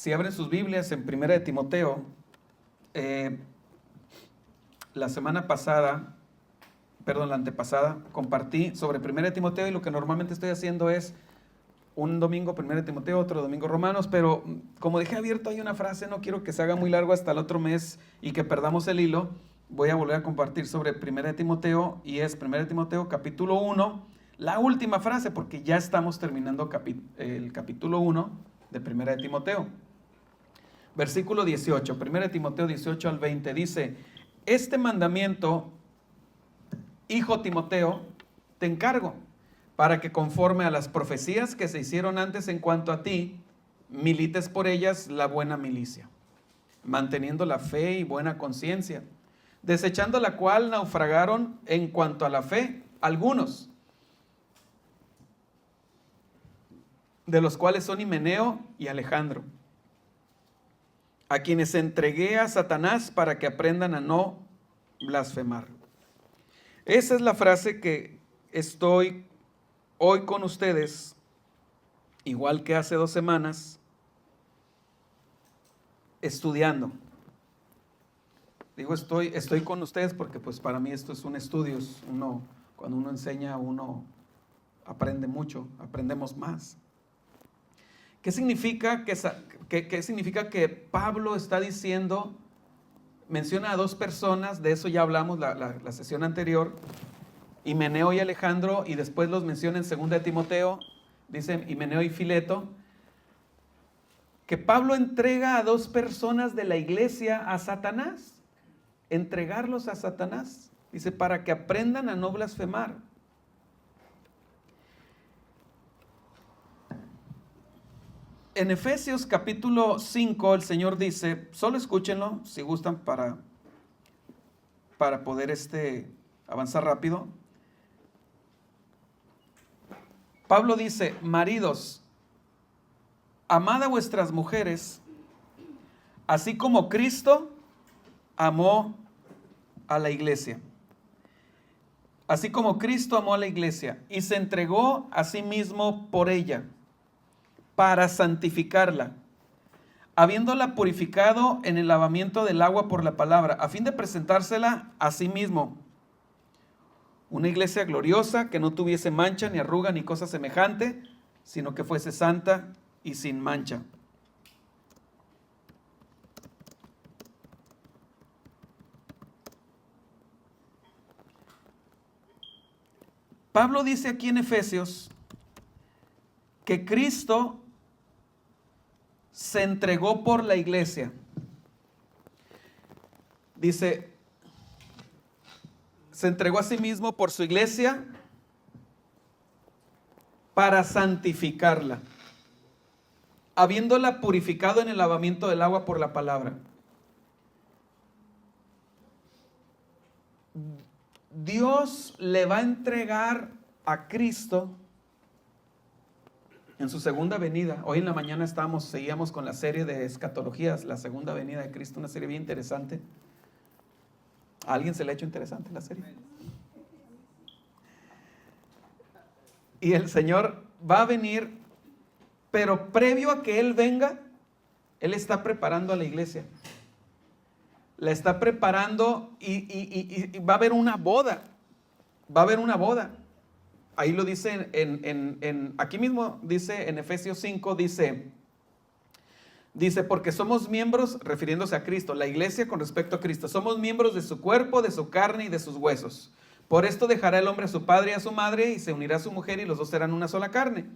Si abren sus Biblias en Primera de Timoteo, la antepasada, compartí sobre Primera de Timoteo, y lo que normalmente estoy haciendo es un domingo Primera de Timoteo, otro domingo Romanos, pero como dejé abierto ahí una frase, no quiero que se haga muy largo hasta el otro mes y que perdamos el hilo. Voy a volver a compartir sobre Primera de Timoteo, y es Primera de Timoteo capítulo 1, la última frase, porque ya estamos terminando el capítulo 1 de Primera de Timoteo. Versículo 18, Primera de Timoteo 18 al 20, dice: este mandamiento, hijo Timoteo, te encargo, para que conforme a las profecías que se hicieron antes en cuanto a ti, milites por ellas la buena milicia, manteniendo la fe y buena conciencia, desechando la cual naufragaron en cuanto a la fe algunos, de los cuales son Himeneo y Alejandro, a quienes entregué a Satanás para que aprendan a no blasfemar. Esa es la frase que estoy hoy con ustedes, igual que hace 2 semanas, estudiando. Digo estoy con ustedes porque pues para mí esto es un estudio. Cuando uno enseña, uno aprende mucho, aprendemos más. ¿Qué significa que Pablo está diciendo? Menciona a 2 personas, de eso ya hablamos la sesión anterior, Himeneo y Alejandro, y después los menciona en 2 de Timoteo, dicen Himeneo y Fileto, que Pablo entrega a 2 personas de la iglesia a Satanás, entregarlos a Satanás, dice, para que aprendan a no blasfemar. En Efesios capítulo 5 el Señor dice, solo escúchenlo si gustan para poder avanzar rápido. Pablo dice: maridos, amad a vuestras mujeres, así como Cristo amó a la iglesia. Así como Cristo amó a la iglesia y se entregó a sí mismo por ella, para santificarla, habiéndola purificado en el lavamiento del agua por la palabra, a fin de presentársela a sí mismo, una iglesia gloriosa, que no tuviese mancha, ni arruga, ni cosa semejante, sino que fuese santa y sin mancha. Pablo dice aquí en Efesios que Cristo se entregó por la iglesia. Dice, se entregó a sí mismo por su iglesia para santificarla, habiéndola purificado en el lavamiento del agua por la palabra. Dios le va a entregar a Cristo en su segunda venida. Hoy en la mañana seguíamos con la serie de escatologías, la segunda venida de Cristo, una serie bien interesante. ¿A alguien se le ha hecho interesante la serie? Y el Señor va a venir, pero previo a que Él venga, Él está preparando a la iglesia. La está preparando y va a haber una boda. Va a haber una boda. Ahí lo dice aquí mismo dice en Efesios 5, dice, porque somos miembros, refiriéndose a Cristo, la iglesia con respecto a Cristo, somos miembros de su cuerpo, de su carne y de sus huesos. Por esto dejará el hombre a su padre y a su madre, y se unirá a su mujer, y los dos serán una sola carne.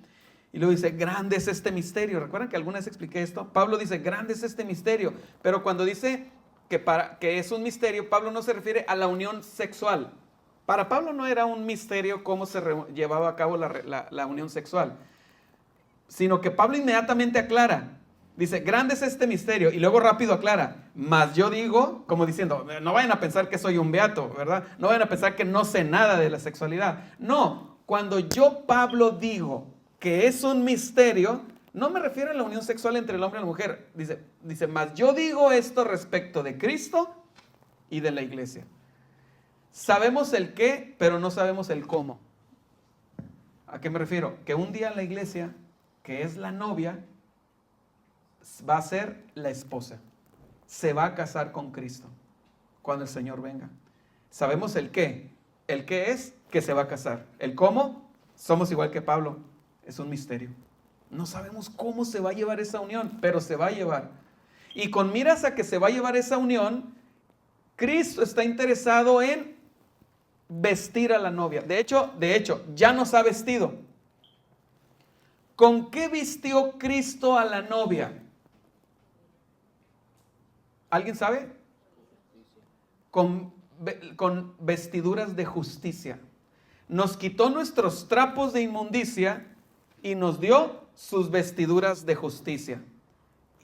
Y luego dice, grande es este misterio. ¿Recuerdan que alguna vez expliqué esto? Pablo dice, grande es este misterio. Pero cuando dice que es un misterio, Pablo no se refiere a la unión sexual. Para Pablo no era un misterio cómo se llevaba a cabo la unión sexual, sino que Pablo inmediatamente aclara, dice, grande es este misterio, y luego rápido aclara, mas yo digo, como diciendo, no vayan a pensar que soy un beato, ¿verdad? No vayan a pensar que no sé nada de la sexualidad. No, cuando yo, Pablo, digo que es un misterio, no me refiero a la unión sexual entre el hombre y la mujer. Dice, mas yo digo esto respecto de Cristo y de la iglesia. Sabemos el qué, pero no sabemos el cómo. ¿A qué me refiero? Que un día la iglesia, que es la novia, va a ser la esposa. Se va a casar con Cristo cuando el Señor venga. Sabemos el qué. El qué es que se va a casar. El cómo, somos igual que Pablo. Es un misterio. No sabemos cómo se va a llevar esa unión, pero se va a llevar. Y con miras a que se va a llevar esa unión, Cristo está interesado en vestir a la novia. De hecho, ya nos ha vestido. ¿Con qué vistió Cristo a la novia? ¿Alguien sabe? Con vestiduras de justicia. Nos quitó nuestros trapos de inmundicia y nos dio sus vestiduras de justicia.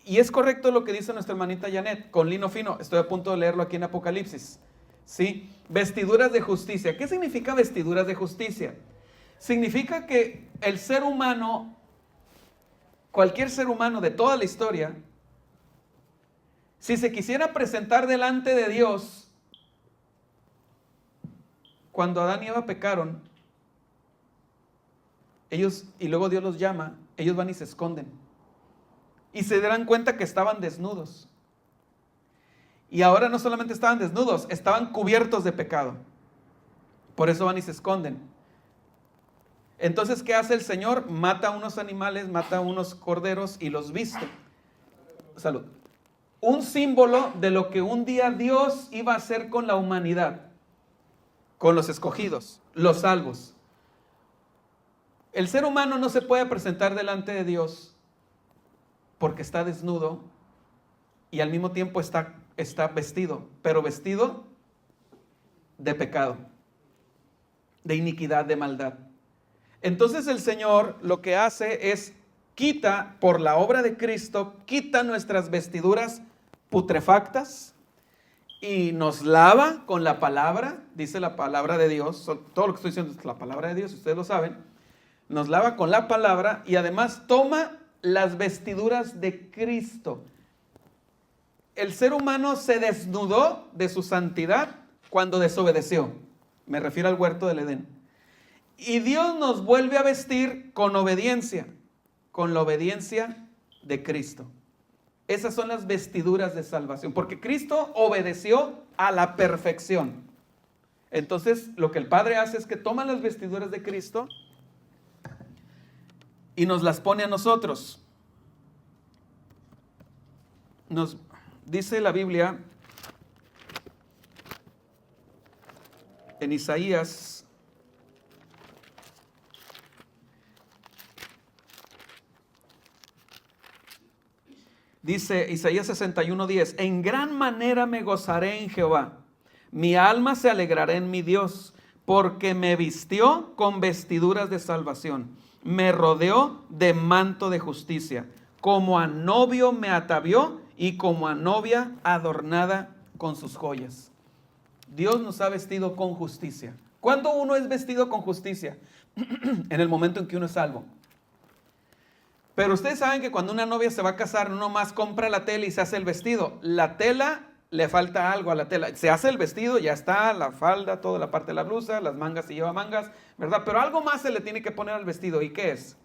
Y es correcto lo que dice nuestra hermanita Janet, con lino fino. Estoy a punto de leerlo aquí en Apocalipsis. ¿Sí? Vestiduras de justicia. ¿Qué significa vestiduras de justicia? Significa que el ser humano, cualquier ser humano de toda la historia, si se quisiera presentar delante de Dios, cuando Adán y Eva pecaron, ellos, y luego Dios los llama, ellos van y se esconden. Y se darán cuenta que estaban desnudos. Y ahora no solamente estaban desnudos, estaban cubiertos de pecado. Por eso van y se esconden. Entonces, ¿qué hace el Señor? Mata unos animales, mata unos corderos y los viste. Salud. Un símbolo de lo que un día Dios iba a hacer con la humanidad, con los escogidos, los salvos. El ser humano no se puede presentar delante de Dios porque está desnudo y al mismo tiempo está vestido, pero vestido de pecado, de iniquidad, de maldad. Entonces el Señor lo que hace es quita, por la obra de Cristo, quita nuestras vestiduras putrefactas y nos lava con la palabra, dice la palabra de Dios, todo lo que estoy diciendo es la palabra de Dios, ustedes lo saben, nos lava con la palabra y además toma las vestiduras de Cristo. El ser humano se desnudó de su santidad cuando desobedeció. Me refiero al huerto del Edén. Y Dios nos vuelve a vestir con obediencia, con la obediencia de Cristo. Esas son las vestiduras de salvación, porque Cristo obedeció a la perfección. Entonces, lo que el Padre hace es que toma las vestiduras de Cristo y nos las pone a nosotros. Nos dice la Biblia en Isaías, dice Isaías 61:10, en gran manera me gozaré en Jehová, mi alma se alegrará en mi Dios, porque me vistió con vestiduras de salvación, me rodeó de manto de justicia, como a novio me atavió y como a novia adornada con sus joyas. Dios nos ha vestido con justicia. ¿Cuándo uno es vestido con justicia? En el momento en que uno es salvo. Pero ustedes saben que cuando una novia se va a casar, no nomás compra la tela y se hace el vestido. La tela, le falta algo a la tela. Se hace el vestido, ya está, la falda, toda la parte de la blusa, las mangas se lleva mangas, ¿verdad? Pero algo más se le tiene que poner al vestido. ¿Y qué es?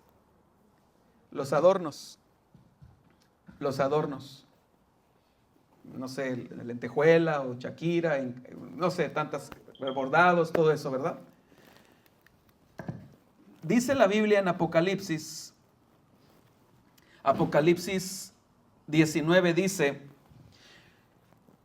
Los adornos. Los adornos. No sé, lentejuela o chaquira, no sé, tantas, bordados, todo eso, ¿verdad? Dice la Biblia en Apocalipsis 19 dice,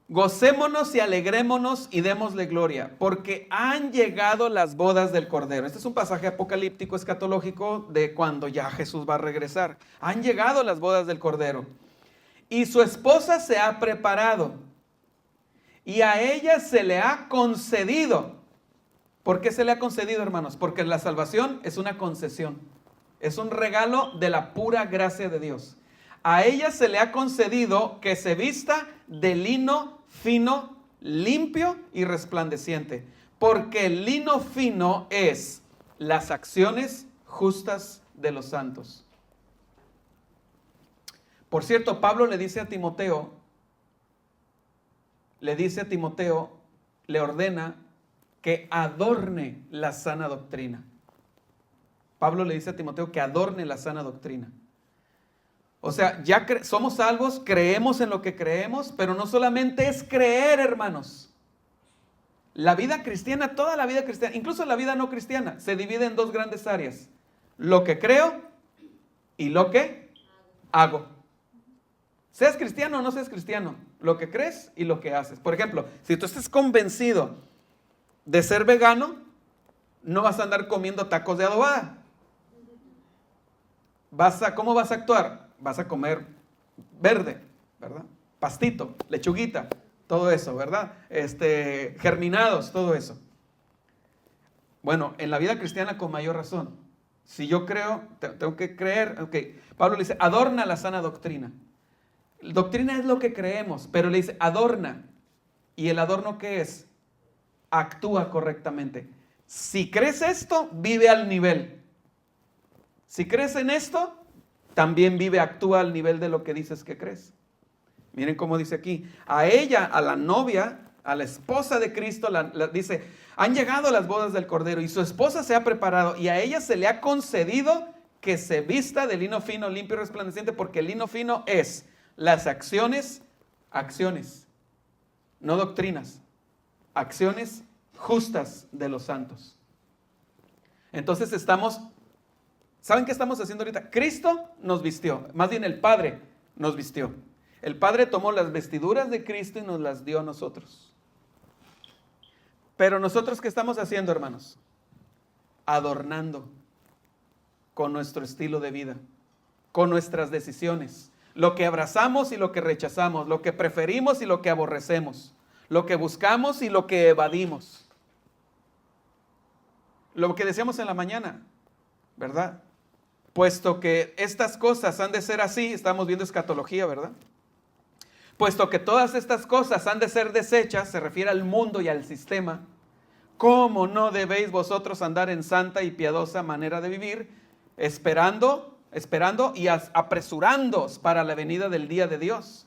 gocémonos y alegrémonos y démosle gloria, porque han llegado las bodas del Cordero. Este es un pasaje apocalíptico, escatológico, de cuando ya Jesús va a regresar. Han llegado las bodas del Cordero. Y su esposa se ha preparado. Y a ella se le ha concedido. ¿Por qué se le ha concedido, hermanos? Porque la salvación es una concesión. Es un regalo de la pura gracia de Dios. A ella se le ha concedido que se vista de lino fino, limpio y resplandeciente. Porque el lino fino es las acciones justas de los santos. Por cierto, Pablo le dice a Timoteo, le ordena que adorne la sana doctrina. Pablo le dice a Timoteo que adorne la sana doctrina. O sea, ya somos salvos, creemos en lo que creemos, pero no solamente es creer, hermanos. La vida cristiana, toda la vida cristiana, incluso la vida no cristiana, se divide en dos grandes áreas. Lo que creo y lo que hago. Seas cristiano o no seas cristiano, lo que crees y lo que haces. Por ejemplo, si tú estás convencido de ser vegano, no vas a andar comiendo tacos de adobada. ¿Cómo vas a actuar? Vas a comer verde, ¿verdad? Pastito, lechuguita, todo eso, ¿verdad? Germinados, todo eso. Bueno, en la vida cristiana con mayor razón. Si yo creo, tengo que creer. Ok, Pablo le dice, adorna la sana doctrina. Doctrina es lo que creemos, pero le dice, adorna. ¿Y el adorno qué es? Actúa correctamente. Si crees esto, vive al nivel. Si crees en esto, también actúa al nivel de lo que dices que crees. Miren cómo dice aquí. A ella, a la novia, a la esposa de Cristo, dice, han llegado las bodas del Cordero y su esposa se ha preparado y a ella se le ha concedido que se vista de lino fino, limpio y resplandeciente, porque el lino fino es las acciones, no doctrinas, acciones justas de los santos. Entonces ¿saben qué estamos haciendo ahorita? Cristo nos vistió, más bien el Padre nos vistió. El Padre tomó las vestiduras de Cristo y nos las dio a nosotros. Pero nosotros, ¿qué estamos haciendo, hermanos? Adornando con nuestro estilo de vida, con nuestras decisiones, lo que abrazamos y lo que rechazamos, lo que preferimos y lo que aborrecemos, lo que buscamos y lo que evadimos. Lo que decíamos en la mañana, ¿verdad? Puesto que estas cosas han de ser así, estamos viendo escatología, ¿verdad? Puesto que todas estas cosas han de ser desechas, se refiere al mundo y al sistema, ¿cómo no debéis vosotros andar en santa y piadosa manera de vivir, esperando y apresurándoos para la venida del día de Dios?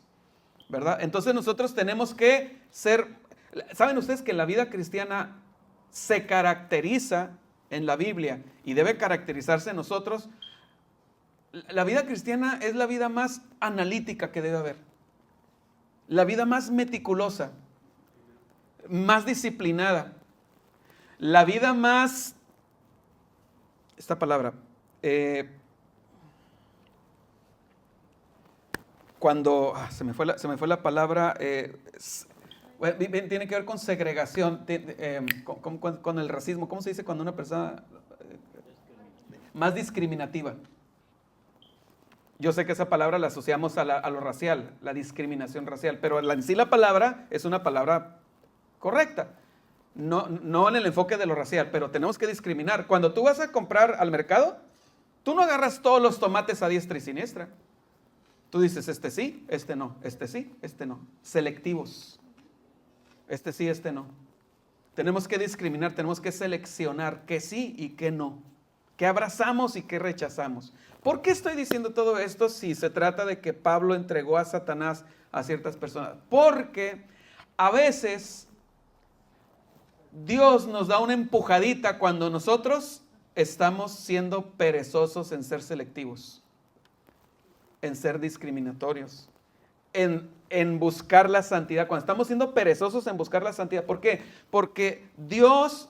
¿Verdad? Entonces nosotros tenemos que ser, ¿saben ustedes que la vida cristiana se caracteriza en la Biblia y debe caracterizarse en nosotros? La vida cristiana es la vida más analítica que debe haber. La vida más meticulosa, más disciplinada, la vida más, esta palabra, se me fue la palabra, tiene que ver con segregación, con el racismo. ¿Cómo se dice cuando una persona más discriminativa? Yo sé que esa palabra la asociamos a lo racial, la discriminación racial, pero en sí la palabra es una palabra correcta. No en el enfoque de lo racial, pero tenemos que discriminar. Cuando tú vas a comprar al mercado, tú no agarras todos los tomates a diestra y siniestra. Tú dices, este sí, este no, este sí, este no. Selectivos. Este sí, este no. Tenemos que discriminar, tenemos que seleccionar qué sí y qué no. Qué abrazamos y qué rechazamos. ¿Por qué estoy diciendo todo esto si se trata de que Pablo entregó a Satanás a ciertas personas? Porque a veces Dios nos da una empujadita cuando nosotros estamos siendo perezosos en ser selectivos, en ser discriminatorios, en buscar la santidad. Cuando estamos siendo perezosos en buscar la santidad. ¿Por qué? Porque Dios...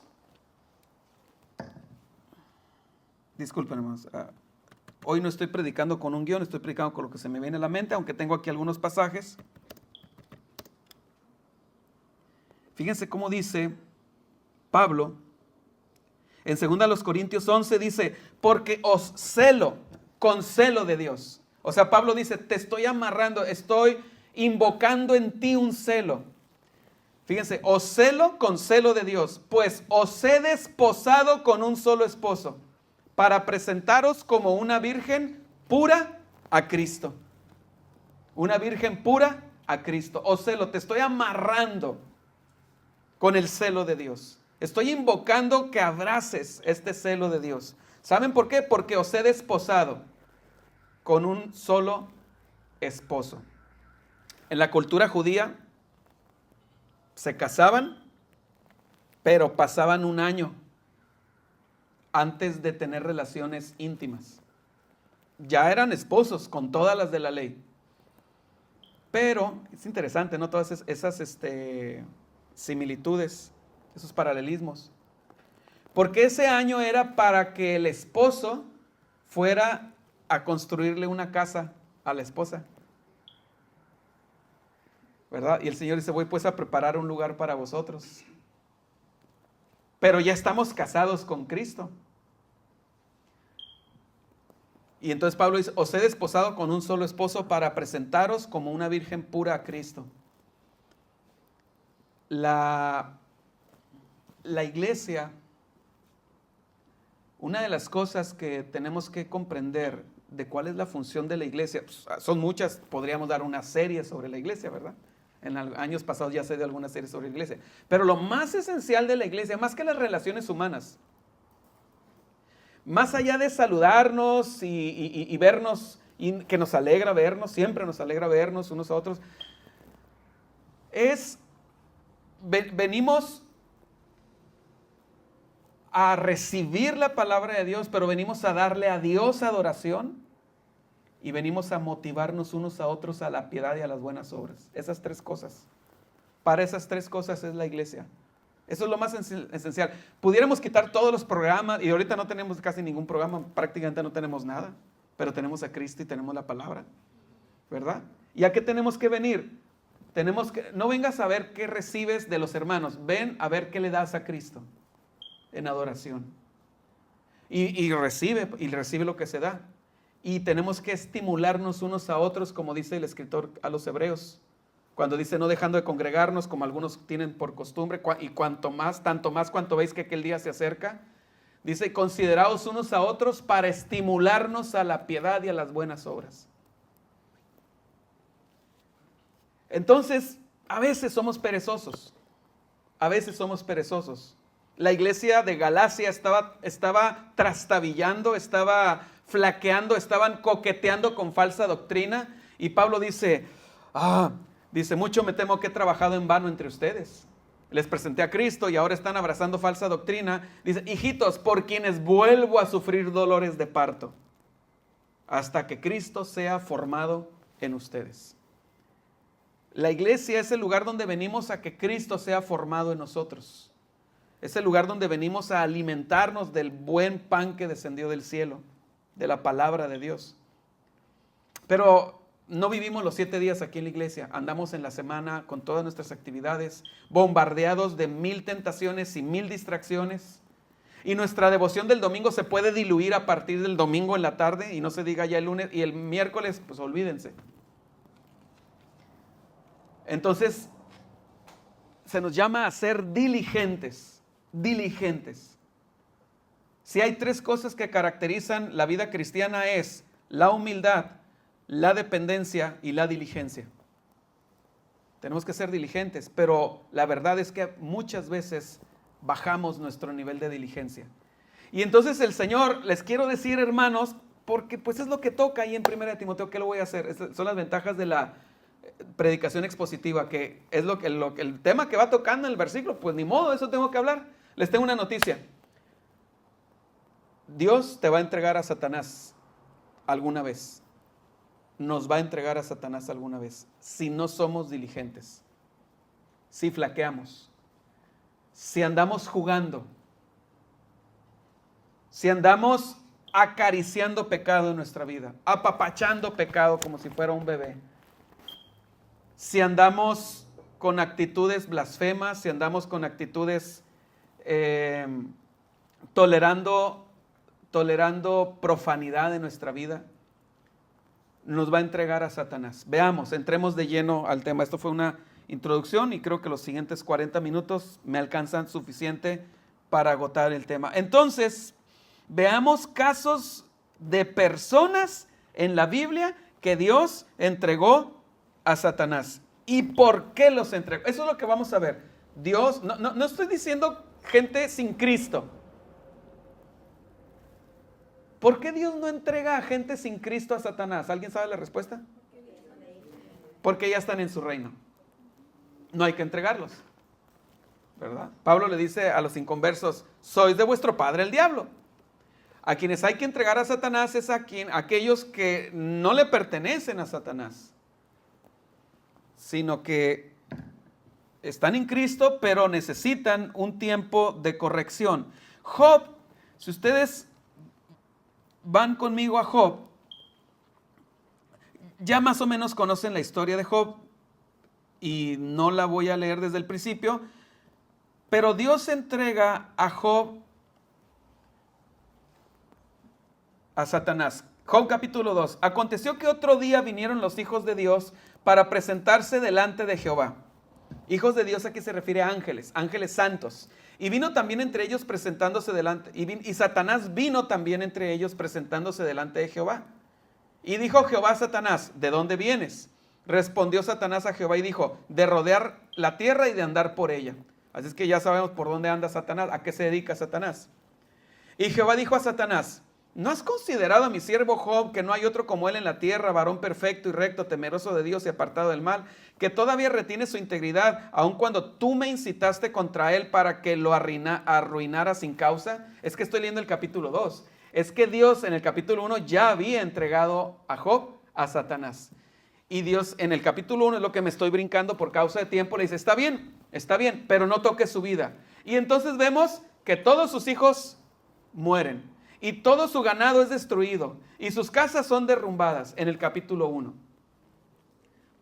Disculpen, hermanos. Hoy no estoy predicando con un guión, estoy predicando con lo que se me viene a la mente, aunque tengo aquí algunos pasajes. Fíjense cómo dice Pablo, en 2 Corintios 11 dice, porque os celo con celo de Dios. O sea, Pablo dice, te estoy amarrando, estoy invocando en ti un celo. Fíjense, os celo con celo de Dios, pues os he desposado con un solo esposo, para presentaros como una virgen pura a Cristo. Una virgen pura a Cristo. O celo, te estoy amarrando con el celo de Dios. Estoy invocando que abraces este celo de Dios. ¿Saben por qué? Porque os he desposado con un solo esposo. En la cultura judía se casaban, pero pasaban un año antes de tener relaciones íntimas. ya eran esposos con todas las de la ley. Pero es interesante, ¿no? Todas esas similitudes, esos paralelismos. Porque ese año era para que el esposo fuera a construirle una casa a la esposa, ¿verdad? Y el Señor dice, voy pues a preparar un lugar para vosotros. Pero ya estamos casados con Cristo. Y entonces Pablo dice, os he desposado con un solo esposo para presentaros como una virgen pura a Cristo. La iglesia, una de las cosas que tenemos que comprender de cuál es la función de la iglesia, pues, son muchas, podríamos dar una serie sobre la iglesia, ¿verdad? En años pasados ya se dio alguna serie sobre la iglesia. Pero lo más esencial de la iglesia, más que las relaciones humanas, más allá de saludarnos y vernos, y que nos alegra vernos, siempre nos alegra vernos unos a otros, venimos a recibir la palabra de Dios, pero venimos a darle a Dios adoración y venimos a motivarnos unos a otros a la piedad y a las buenas obras. Esas tres cosas. Para esas tres cosas es la iglesia. Eso es lo más esencial. Pudiéramos quitar todos los programas, y ahorita no tenemos casi ningún programa, prácticamente no tenemos nada, pero tenemos a Cristo y tenemos la palabra, ¿verdad? ¿Y a qué tenemos que venir? No vengas a ver qué recibes de los hermanos, ven a ver qué le das a Cristo en adoración. Y recibe lo que se da. Y tenemos que estimularnos unos a otros, como dice el escritor a los Hebreos, cuando dice no dejando de congregarnos como algunos tienen por costumbre, y tanto más cuanto veis que aquel día se acerca, dice consideraos unos a otros para estimularnos a la piedad y a las buenas obras. Entonces, a veces somos perezosos, La iglesia de Galacia estaba trastabillando, estaba flaqueando, estaban coqueteando con falsa doctrina, y Pablo dice, mucho me temo que he trabajado en vano entre ustedes. Les presenté a Cristo y ahora están abrazando falsa doctrina. Dice, hijitos, por quienes vuelvo a sufrir dolores de parto, hasta que Cristo sea formado en ustedes. La iglesia es el lugar donde venimos a que Cristo sea formado en nosotros. Es el lugar donde venimos a alimentarnos del buen pan que descendió del cielo, de la palabra de Dios. Pero no vivimos los 7 días aquí en la iglesia, andamos en la semana con todas nuestras actividades, bombardeados de 1000 tentaciones y 1000 distracciones. Y nuestra devoción del domingo se puede diluir a partir del domingo en la tarde, y no se diga ya el lunes, y el miércoles, pues olvídense. Entonces, se nos llama a ser diligentes. Si hay 3 cosas que caracterizan la vida cristiana, es la humildad, la dependencia y la diligencia. Tenemos que ser diligentes, pero la verdad es que muchas veces bajamos nuestro nivel de diligencia. Y entonces el Señor, les quiero decir, hermanos, porque pues es lo que toca ahí en 1 Timoteo, ¿qué lo voy a hacer? Son las ventajas de la predicación expositiva, que es el tema que va tocando en el versículo, pues ni modo, eso tengo que hablar. Les tengo una noticia. Dios te va a entregar a Satanás alguna vez. Nos va a entregar a Satanás alguna vez, si no somos diligentes, si flaqueamos, si andamos jugando, si andamos acariciando pecado en nuestra vida, apapachando pecado como si fuera un bebé, si andamos con actitudes blasfemas, si andamos con actitudes tolerando profanidad en nuestra vida, nos va a entregar a Satanás. Veamos, entremos de lleno al tema. Esto fue una introducción y creo que los siguientes 40 minutos me alcanzan suficiente para agotar el tema. Entonces, veamos casos de personas en la Biblia que Dios entregó a Satanás. ¿Y por qué los entregó? Eso es lo que vamos a ver. Dios, no estoy diciendo gente sin Cristo. ¿Por qué Dios no entrega a gente sin Cristo a Satanás? ¿Alguien sabe la respuesta? Porque ya están en su reino. No hay que entregarlos, ¿verdad? Pablo le dice a los inconversos, sois de vuestro padre el diablo. A quienes hay que entregar a Satanás es aquellos que no le pertenecen a Satanás, sino que están en Cristo, pero necesitan un tiempo de corrección. Job, si ustedes van conmigo a Job, ya más o menos conocen la historia de Job y no la voy a leer desde el principio, pero Dios entrega a Job a Satanás. Job capítulo 2. Aconteció que otro día vinieron los hijos de Dios para presentarse delante de Jehová. Hijos de Dios aquí se refiere a ángeles, ángeles santos. Y vino también entre ellos presentándose delante, y Satanás vino también entre ellos presentándose delante de Jehová. Y dijo Jehová a Satanás, ¿de dónde vienes? Respondió Satanás a Jehová y dijo, de rodear la tierra y de andar por ella. Así es que ya sabemos por dónde anda Satanás, a qué se dedica Satanás. Y Jehová dijo a Satanás, ¿no has considerado a mi siervo Job, que no hay otro como él en la tierra, varón perfecto y recto, temeroso de Dios y apartado del mal, que todavía retiene su integridad, aun cuando tú me incitaste contra él para que lo arruinara sin causa? Es que estoy leyendo el capítulo 2. Es que Dios en el capítulo 1 ya había entregado a Job a Satanás. Y Dios en el capítulo 1, es lo que me estoy brincando por causa de tiempo, le dice, está bien, pero no toques su vida. Y entonces vemos que todos sus hijos mueren. Y todo su ganado es destruido. Y sus casas son derrumbadas en el capítulo 1.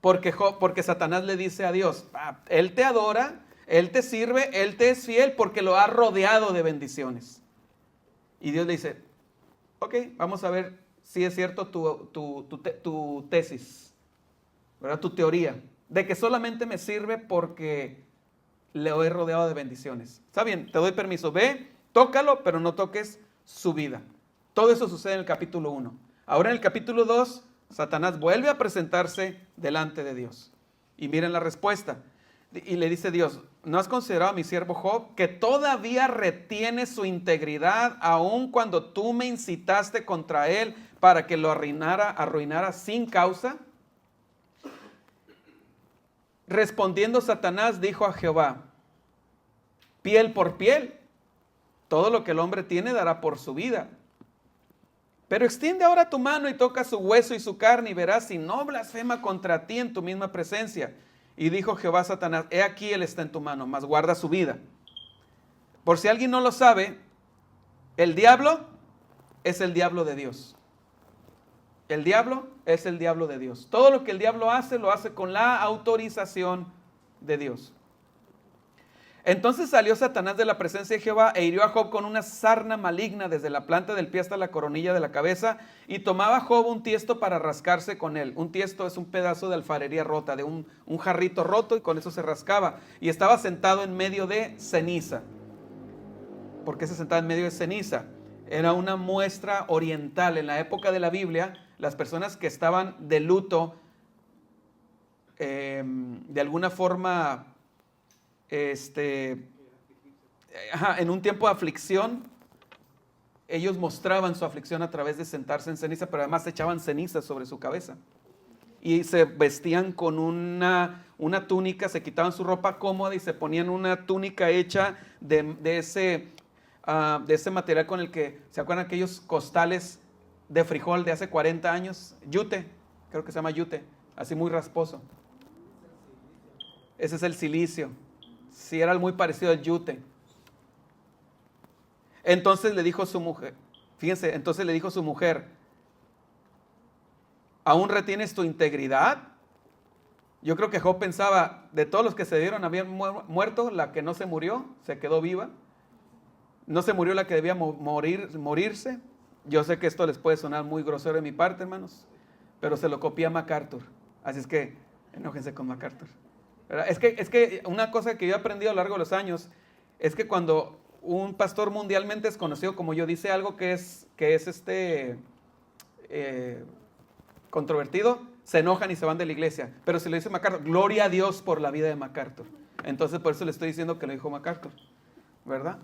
Porque Satanás le dice a Dios, Él te adora, Él te sirve, Él te es fiel porque lo ha rodeado de bendiciones. Y Dios le dice, ok, vamos a ver si es cierto tu tesis, ¿verdad? Tu teoría, de que solamente me sirve porque le he rodeado de bendiciones. Está bien, te doy permiso, ve, tócalo, pero no toques su vida. Todo eso sucede en el capítulo 1. Ahora en el capítulo 2, Satanás vuelve a presentarse delante de Dios. Y miren la respuesta. Y le dice Dios, ¿no has considerado a mi siervo Job, que todavía retiene su integridad, aun cuando tú me incitaste contra él para que lo arruinara sin causa? Respondiendo Satanás dijo a Jehová, piel por piel, todo lo que el hombre tiene dará por su vida. Pero extiende ahora tu mano y toca su hueso y su carne y verás si no blasfema contra ti en tu misma presencia. Y dijo Jehová a Satanás, he aquí él está en tu mano, mas guarda su vida. Por si alguien no lo sabe, el diablo es el diablo de Dios. El diablo es el diablo de Dios. Todo lo que el diablo hace, lo hace con la autorización de Dios. Entonces salió Satanás de la presencia de Jehová e hirió a Job con una sarna maligna desde la planta del pie hasta la coronilla de la cabeza, y tomaba Job un tiesto para rascarse con él. Un tiesto es un pedazo de alfarería rota, de un jarrito roto, y con eso se rascaba. Y estaba sentado en medio de ceniza. ¿Por qué se sentaba en medio de ceniza? Era una muestra oriental. En la época de la Biblia, las personas que estaban de luto, de alguna forma, en un tiempo de aflicción, ellos mostraban su aflicción a través de sentarse en ceniza, pero además echaban ceniza sobre su cabeza. Y se vestían con una túnica, se quitaban su ropa cómoda y se ponían una túnica hecha de ese material con el que, ¿se acuerdan aquellos costales de frijol de hace 40 años? Yute, creo que se llama yute, así muy rasposo. Ese es el silicio. Sí, era muy parecido al yute. Entonces le dijo su mujer, fíjense, entonces le dijo su mujer, ¿aún retienes tu integridad? Yo creo que Job pensaba, de todos los que se dieron habían muerto, la que no se murió, se quedó viva. No se murió la que debía morirse. Yo sé que esto les puede sonar muy grosero de mi parte, hermanos, pero se lo copié a MacArthur. Así es que enójense con MacArthur. Es que una cosa que yo he aprendido a lo largo de los años es que cuando un pastor mundialmente desconocido como yo dice algo que es controvertido, se enojan y se van de la iglesia. Pero si lo dice MacArthur, gloria a Dios por la vida de MacArthur. Entonces por eso le estoy diciendo que lo dijo MacArthur, ¿verdad?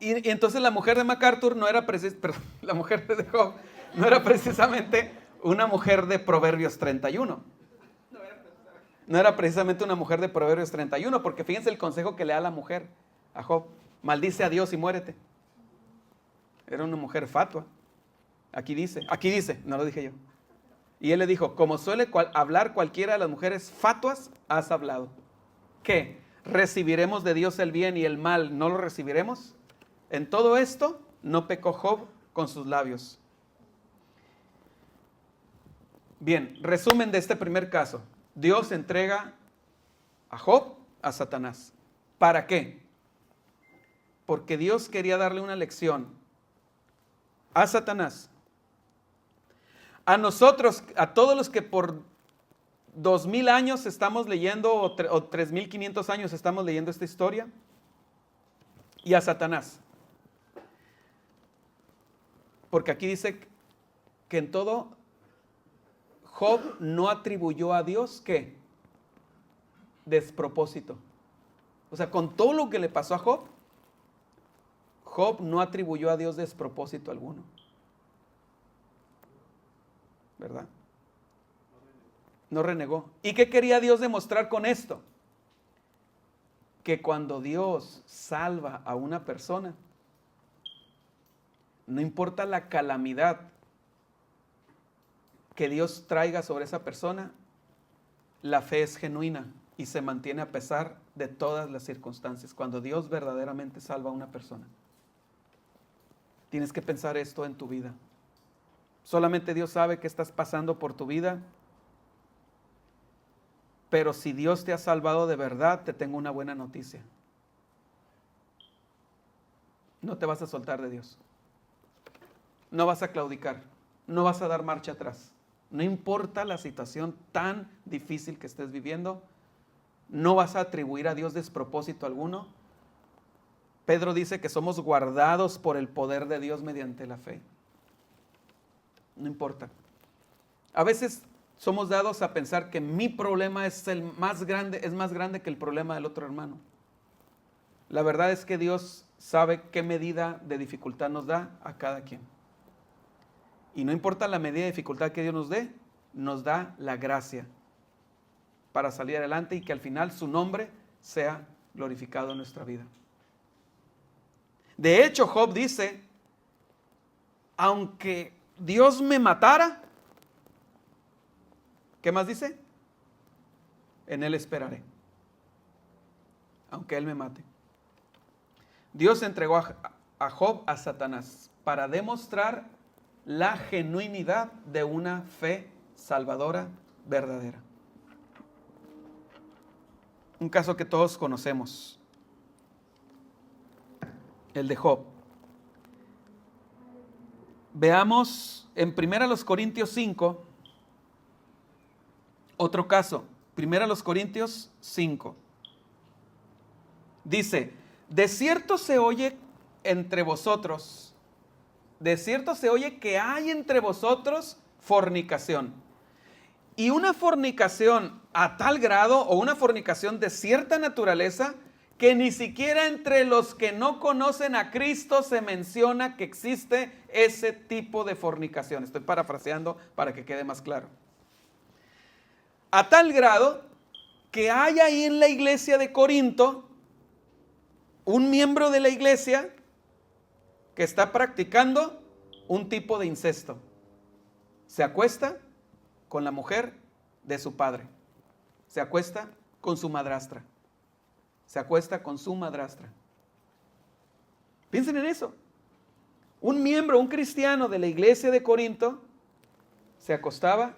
Y entonces la mujer de MacArthur la mujer de Job no era precisamente una mujer de Proverbios 31. No era precisamente una mujer de Proverbios 31, porque fíjense el consejo que le da la mujer a Job. maldice a Dios y muérete. Era una mujer fatua. Aquí dice, no lo dije yo. Y él le dijo, como suele hablar cualquiera de las mujeres fatuas, has hablado. ¿Qué? ¿Recibiremos de Dios el bien y el mal no lo recibiremos? En todo esto no pecó Job con sus labios. Bien, resumen de este primer caso. Dios entrega a Job a Satanás. ¿Para qué? Porque Dios quería darle una lección a Satanás. A nosotros, a todos los que por 2000 años estamos leyendo, o 3500 años estamos leyendo esta historia, y a Satanás. Porque aquí dice que en todo Job no atribuyó a Dios, ¿qué? Despropósito. O sea, con todo lo que le pasó a Job, Job no atribuyó a Dios despropósito alguno. ¿Verdad? No renegó. ¿Y qué quería Dios demostrar con esto? Que cuando Dios salva a una persona, no importa la calamidad que Dios traiga sobre esa persona, la fe es genuina y se mantiene a pesar de todas las circunstancias. Cuando Dios verdaderamente salva a una persona. Tienes que pensar esto en tu vida. Solamente Dios sabe qué estás pasando por tu vida. Pero si Dios te ha salvado de verdad, te tengo una buena noticia. No te vas a soltar de Dios. No vas a claudicar. No vas a dar marcha atrás. No importa la situación tan difícil que estés viviendo, no vas a atribuir a Dios despropósito alguno. Pedro dice que somos guardados por el poder de Dios mediante la fe. No importa. A veces somos dados a pensar que mi problema es más grande que el problema del otro hermano. La verdad es que Dios sabe qué medida de dificultad nos da a cada quien. Y no importa la medida de dificultad que Dios nos dé, nos da la gracia para salir adelante y que al final su nombre sea glorificado en nuestra vida. De hecho, Job dice, aunque Dios me matara, ¿qué más dice? En Él esperaré, aunque Él me mate. Dios entregó a Job a Satanás para demostrar la genuinidad de una fe salvadora verdadera. Un caso que todos conocemos, el de Job. Veamos en 1 Corintios 5, otro caso, 1 Corintios 5. Dice, de cierto se oye entre vosotros, de cierto se oye que hay entre vosotros fornicación. Y una fornicación a tal grado, o una fornicación de cierta naturaleza, que ni siquiera entre los que no conocen a Cristo se menciona que existe ese tipo de fornicación. Estoy parafraseando para que quede más claro. A tal grado que hay ahí en la iglesia de Corinto un miembro de la iglesia que está practicando un tipo de incesto. Se acuesta con la mujer de su padre. Se acuesta con su madrastra. Se acuesta con su madrastra. Piensen en eso. Un miembro, un cristiano de la iglesia de Corinto, se acostaba,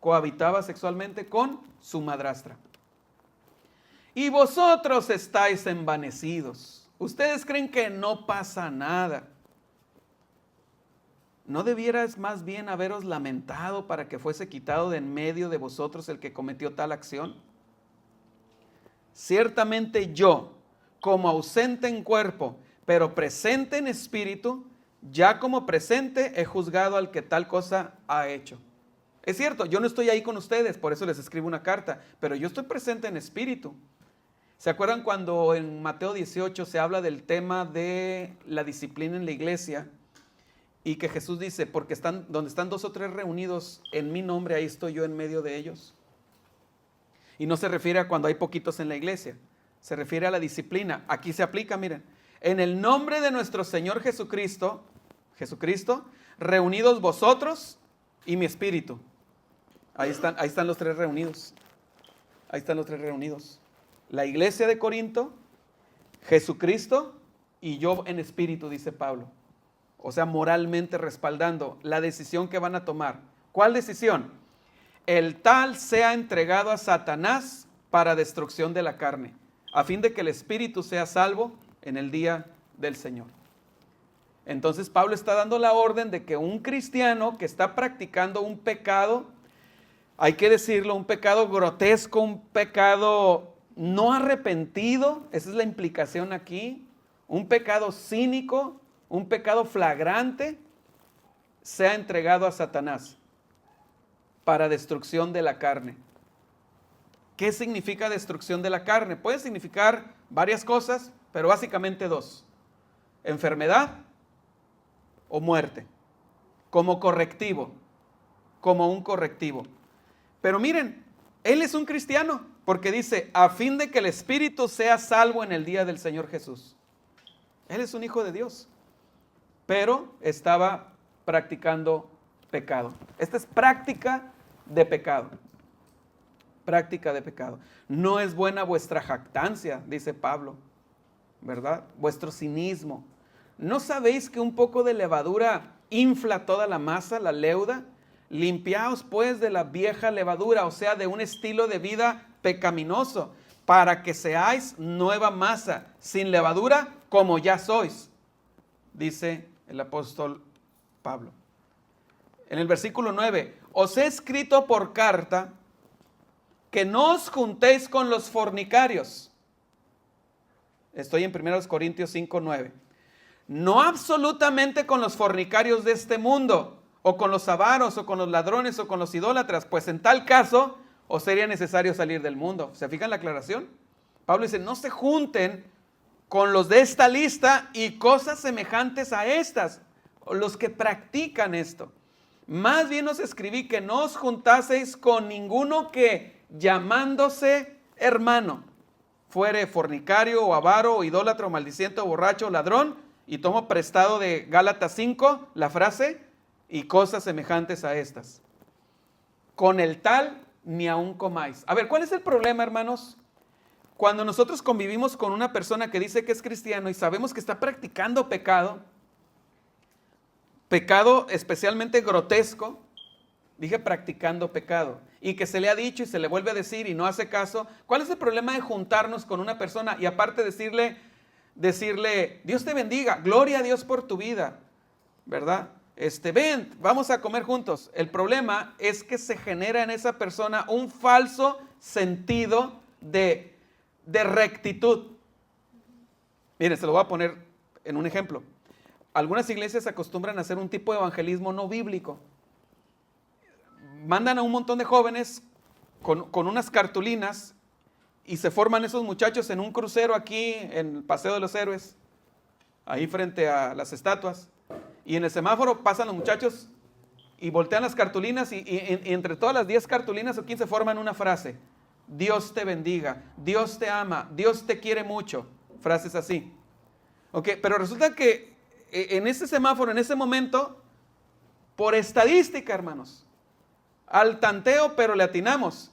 cohabitaba sexualmente con su madrastra. Y vosotros estáis envanecidos. Ustedes creen que no pasa nada. ¿No debieras más bien haberos lamentado para que fuese quitado de en medio de vosotros el que cometió tal acción? Ciertamente yo, como ausente en cuerpo, pero presente en espíritu, ya como presente he juzgado al que tal cosa ha hecho. Es cierto, yo no estoy ahí con ustedes, por eso les escribo una carta, pero yo estoy presente en espíritu. ¿Se acuerdan cuando en Mateo 18 se habla del tema de la disciplina en la iglesia? Y que Jesús dice, porque donde están 2 o 3 reunidos en mi nombre, ahí estoy yo en medio de ellos. Y no se refiere a cuando hay poquitos en la iglesia, se refiere a la disciplina. Aquí se aplica, miren, en el nombre de nuestro Señor Jesucristo, reunidos vosotros y mi espíritu. Ahí están los tres reunidos. Ahí están los tres reunidos. La iglesia de Corinto, Jesucristo y yo en espíritu, dice Pablo. O sea, moralmente respaldando la decisión que van a tomar. ¿Cuál decisión? El tal sea entregado a Satanás para destrucción de la carne, a fin de que el espíritu sea salvo en el día del Señor. Entonces Pablo está dando la orden de que un cristiano que está practicando un pecado, hay que decirlo, un pecado grotesco, un pecado no arrepentido, esa es la implicación aquí, un pecado cínico, un pecado flagrante, sea entregado a Satanás para destrucción de la carne. ¿Qué significa destrucción de la carne? Puede significar varias cosas, pero básicamente dos: enfermedad o muerte, como correctivo, como un correctivo. Pero miren, él es un cristiano, porque dice, a fin de que el espíritu sea salvo en el día del Señor Jesús. Él es un hijo de Dios, pero estaba practicando pecado. Esta es práctica de pecado. Práctica de pecado. No es buena vuestra jactancia, dice Pablo, ¿verdad? Vuestro cinismo. ¿No sabéis que un poco de levadura infla toda la masa, la leuda? Limpiaos pues de la vieja levadura, o sea, de un estilo de vida pecaminoso, para que seáis nueva masa, sin levadura, como ya sois, dice el apóstol Pablo. En el versículo 9, os he escrito por carta que no os juntéis con los fornicarios. Estoy en 1 Corintios 5, 9. No absolutamente con los fornicarios de este mundo, o con los avaros, o con los ladrones, o con los idólatras, pues en tal caso os sería necesario salir del mundo. ¿Se fijan la aclaración? Pablo dice, no se junten con los de esta lista y cosas semejantes a estas, los que practican esto. Más bien os escribí que no os juntaseis con ninguno que, llamándose hermano, fuere fornicario o avaro o idólatra o maldiciente o borracho o ladrón. Y tomo prestado de Gálatas 5 la frase, y cosas semejantes a estas. Con el tal ni aun comáis. A ver, ¿cuál es el problema, hermanos? Cuando nosotros convivimos con una persona que dice que es cristiano y sabemos que está practicando pecado especialmente grotesco, dije practicando pecado, y que se le ha dicho y se le vuelve a decir y no hace caso. ¿Cuál es el problema de juntarnos con una persona y aparte decirle, Dios te bendiga, gloria a Dios por tu vida, ¿verdad? Ven, vamos a comer juntos? El problema es que se genera en esa persona un falso sentido de rectitud. Miren, se lo voy a poner en un ejemplo. Algunas iglesias acostumbran a hacer un tipo de evangelismo no bíblico. Mandan a un montón de jóvenes con unas cartulinas y se forman esos muchachos en un crucero aquí en el Paseo de los Héroes, ahí frente a las estatuas. Y en el semáforo pasan los muchachos y voltean las cartulinas y entre todas las 10 cartulinas o 15 forman una frase: Dios te bendiga, Dios te ama, Dios te quiere mucho. Frases así. Okay, pero resulta que en ese semáforo, en ese momento, por estadística, hermanos, al tanteo, pero le atinamos.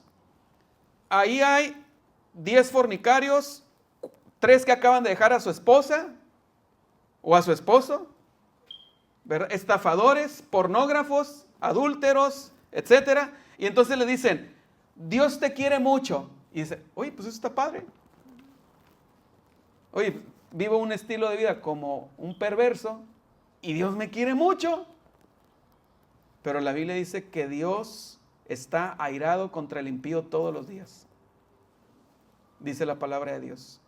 Ahí hay 10 fornicarios, 3 que acaban de dejar a su esposa o a su esposo, ¿verdad? Estafadores, pornógrafos, adúlteros, etcétera. Y entonces le dicen, Dios te quiere mucho. Y dice, oye, pues eso está padre. Oye, vivo un estilo de vida como un perverso y Dios me quiere mucho. Pero la Biblia dice que Dios está airado contra el impío todos los días. Dice la palabra de Dios.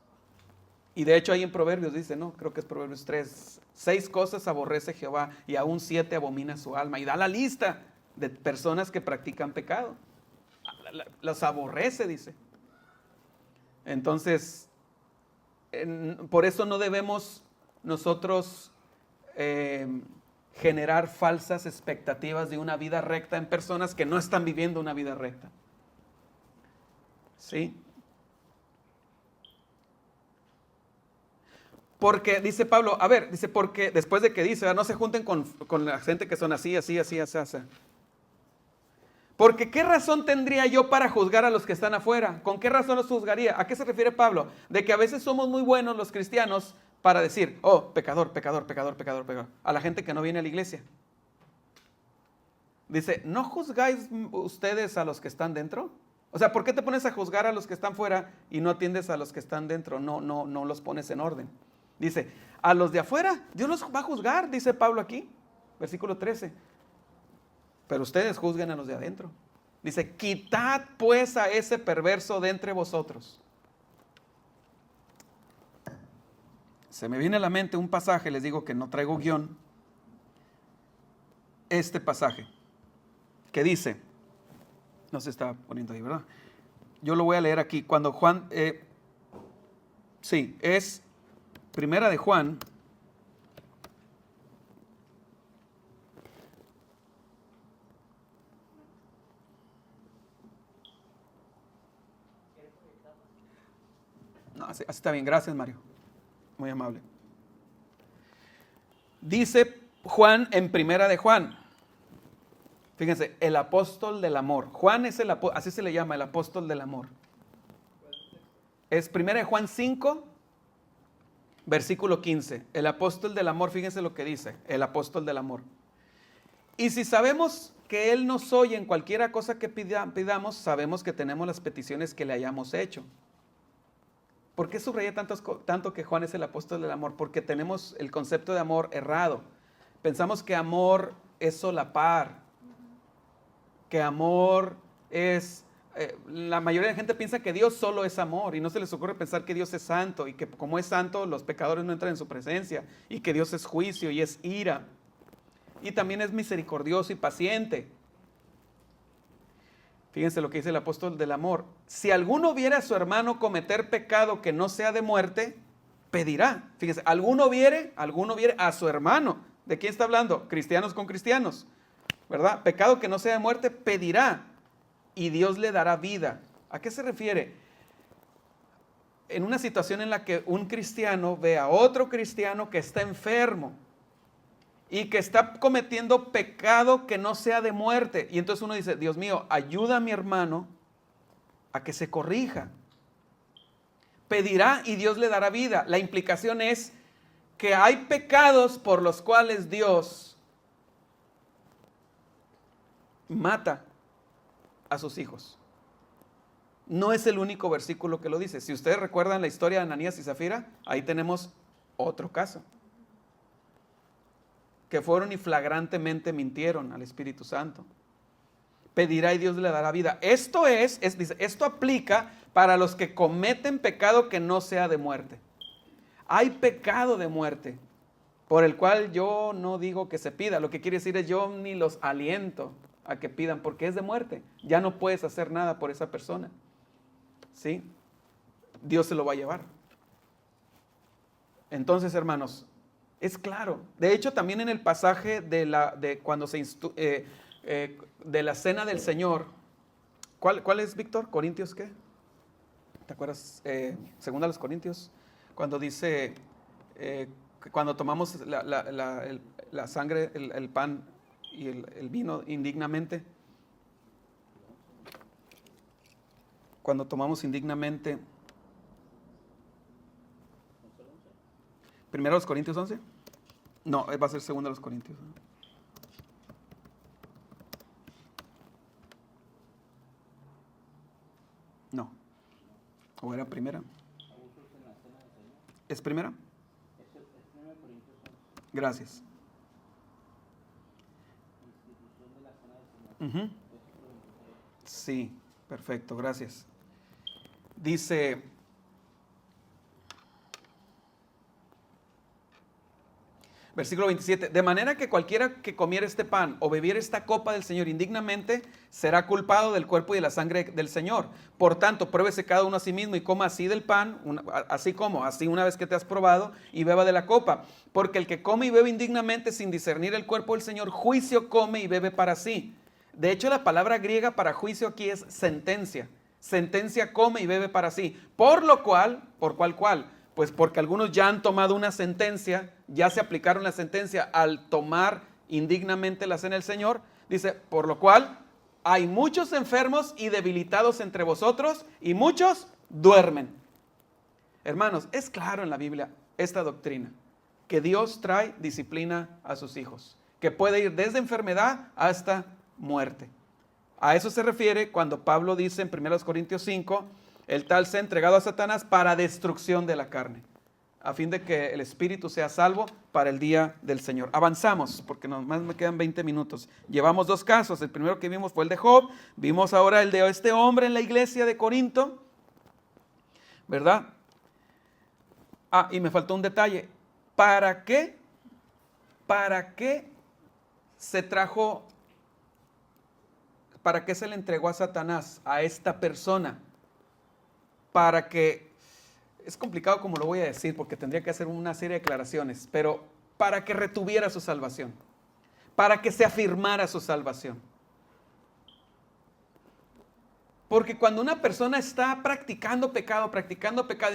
Y de hecho ahí en Proverbios dice, ¿no? Creo que es Proverbios 3. 6 cosas aborrece Jehová y aún 7 abomina su alma. Y da la lista de personas que practican pecado. Las aborrece, dice. Entonces, por eso no debemos nosotros generar falsas expectativas de una vida recta en personas que no están viviendo una vida recta. ¿Sí? Porque dice Pablo, a ver, dice, porque después de que dice, no se junten con la gente que son así, así, así, así, así. Porque ¿qué razón tendría yo para juzgar a los que están afuera? ¿Con qué razón los juzgaría? ¿A qué se refiere Pablo? De que a veces somos muy buenos los cristianos para decir, oh, pecador, pecador, pecador, pecador, pecador, a la gente que no viene a la iglesia. Dice, ¿no juzgáis ustedes a los que están dentro? O sea, ¿por qué te pones a juzgar a los que están fuera y no atiendes a los que están dentro? No los pones en orden. Dice, a los de afuera, Dios los va a juzgar, dice Pablo aquí, versículo 13. Pero ustedes juzguen a los de adentro. Dice, quitad pues a ese perverso de entre vosotros. Se me viene a la mente un pasaje, les digo que no traigo guión. Este pasaje, que dice, no se está poniendo ahí, ¿verdad? Yo lo voy a leer aquí. Cuando Juan, sí, es Primera de Juan. No, así está bien, gracias Mario, muy amable. Dice Juan en Primera de Juan, fíjense, el apóstol del amor. Juan es así se le llama, el apóstol del amor. Es Primera de Juan 5, versículo 15. El apóstol del amor, fíjense lo que dice, el apóstol del amor. Y si sabemos que Él nos oye en cualquiera cosa que pidamos, sabemos que tenemos las peticiones que le hayamos hecho. ¿Por qué subraya tanto que Juan es el apóstol del amor? Porque tenemos el concepto de amor errado. Pensamos que amor es solapar, que amor es... la mayoría de la gente piensa que Dios solo es amor y no se les ocurre pensar que Dios es santo y que como es santo los pecadores no entran en su presencia y que Dios es juicio y es ira y también es misericordioso y paciente. Fíjense lo que dice el apóstol del amor. Si alguno viere a su hermano cometer pecado que no sea de muerte, pedirá. Fíjense, alguno viere a su hermano. ¿De quién está hablando? Cristianos con cristianos, ¿verdad? Pecado que no sea de muerte, pedirá y Dios le dará vida. ¿A qué se refiere? En una situación en la que un cristiano ve a otro cristiano que está enfermo y que está cometiendo pecado que no sea de muerte. Y entonces uno dice, Dios mío, ayuda a mi hermano a que se corrija. Pedirá y Dios le dará vida. La implicación es que hay pecados por los cuales Dios mata a sus hijos. No es el único versículo que lo dice. Si ustedes recuerdan la historia de Ananías y Zafira, ahí tenemos otro caso. Que fueron y flagrantemente mintieron al Espíritu Santo. Pedirá y Dios le dará vida. Dice, esto aplica para los que cometen pecado que no sea de muerte. Hay pecado de muerte, por el cual yo no digo que se pida. Lo que quiere decir es yo ni los aliento a que pidan, porque es de muerte. Ya no puedes hacer nada por esa persona. ¿Sí? Dios se lo va a llevar. Entonces, hermanos, es claro. De hecho, también en el pasaje de cuando de la cena del Señor, ¿cuál es, Víctor? ¿Corintios qué? ¿Te acuerdas? Segunda a los Corintios, cuando dice, cuando tomamos la sangre, el pan y el vino indignamente, cuando tomamos indignamente, ¿primero a los Corintios 11? No, va a ser segundo a los Corintios. No. ¿O era primera? ¿Es primera? Gracias. Uh-huh. Sí, perfecto, gracias. Dice, versículo 27, de manera que cualquiera que comiera este pan o bebiera esta copa del Señor indignamente, será culpado del cuerpo y de la sangre del Señor. Por tanto, pruébese cada uno a sí mismo y coma así del pan, así una vez que te has probado, y beba de la copa. Porque el que come y bebe indignamente sin discernir el cuerpo del Señor, juicio come y bebe para sí. De hecho, la palabra griega para juicio aquí es sentencia. Sentencia come y bebe para sí. Por lo cual, Pues porque algunos ya han tomado una sentencia, ya se aplicaron la sentencia al tomar indignamente la cena del Señor. Dice, por lo cual hay muchos enfermos y debilitados entre vosotros y muchos duermen. Hermanos, es claro en la Biblia esta doctrina, que Dios trae disciplina a sus hijos, que puede ir desde enfermedad hasta muerte. A eso se refiere cuando Pablo dice en 1 Corintios 5, el tal sea entregado a Satanás para destrucción de la carne, a fin de que el espíritu sea salvo para el día del Señor. Avanzamos, porque nomás me quedan 20 minutos. Llevamos 2 casos. El primero que vimos fue el de Job. Vimos ahora el de este hombre en la iglesia de Corinto, ¿verdad? Y me faltó un detalle. ¿Para qué se trajo, para qué se le entregó a Satanás, a esta persona? Para que, es complicado como lo voy a decir, porque tendría que hacer una serie de declaraciones, pero para que retuviera su salvación, para que se afirmara su salvación. Porque cuando una persona está practicando pecado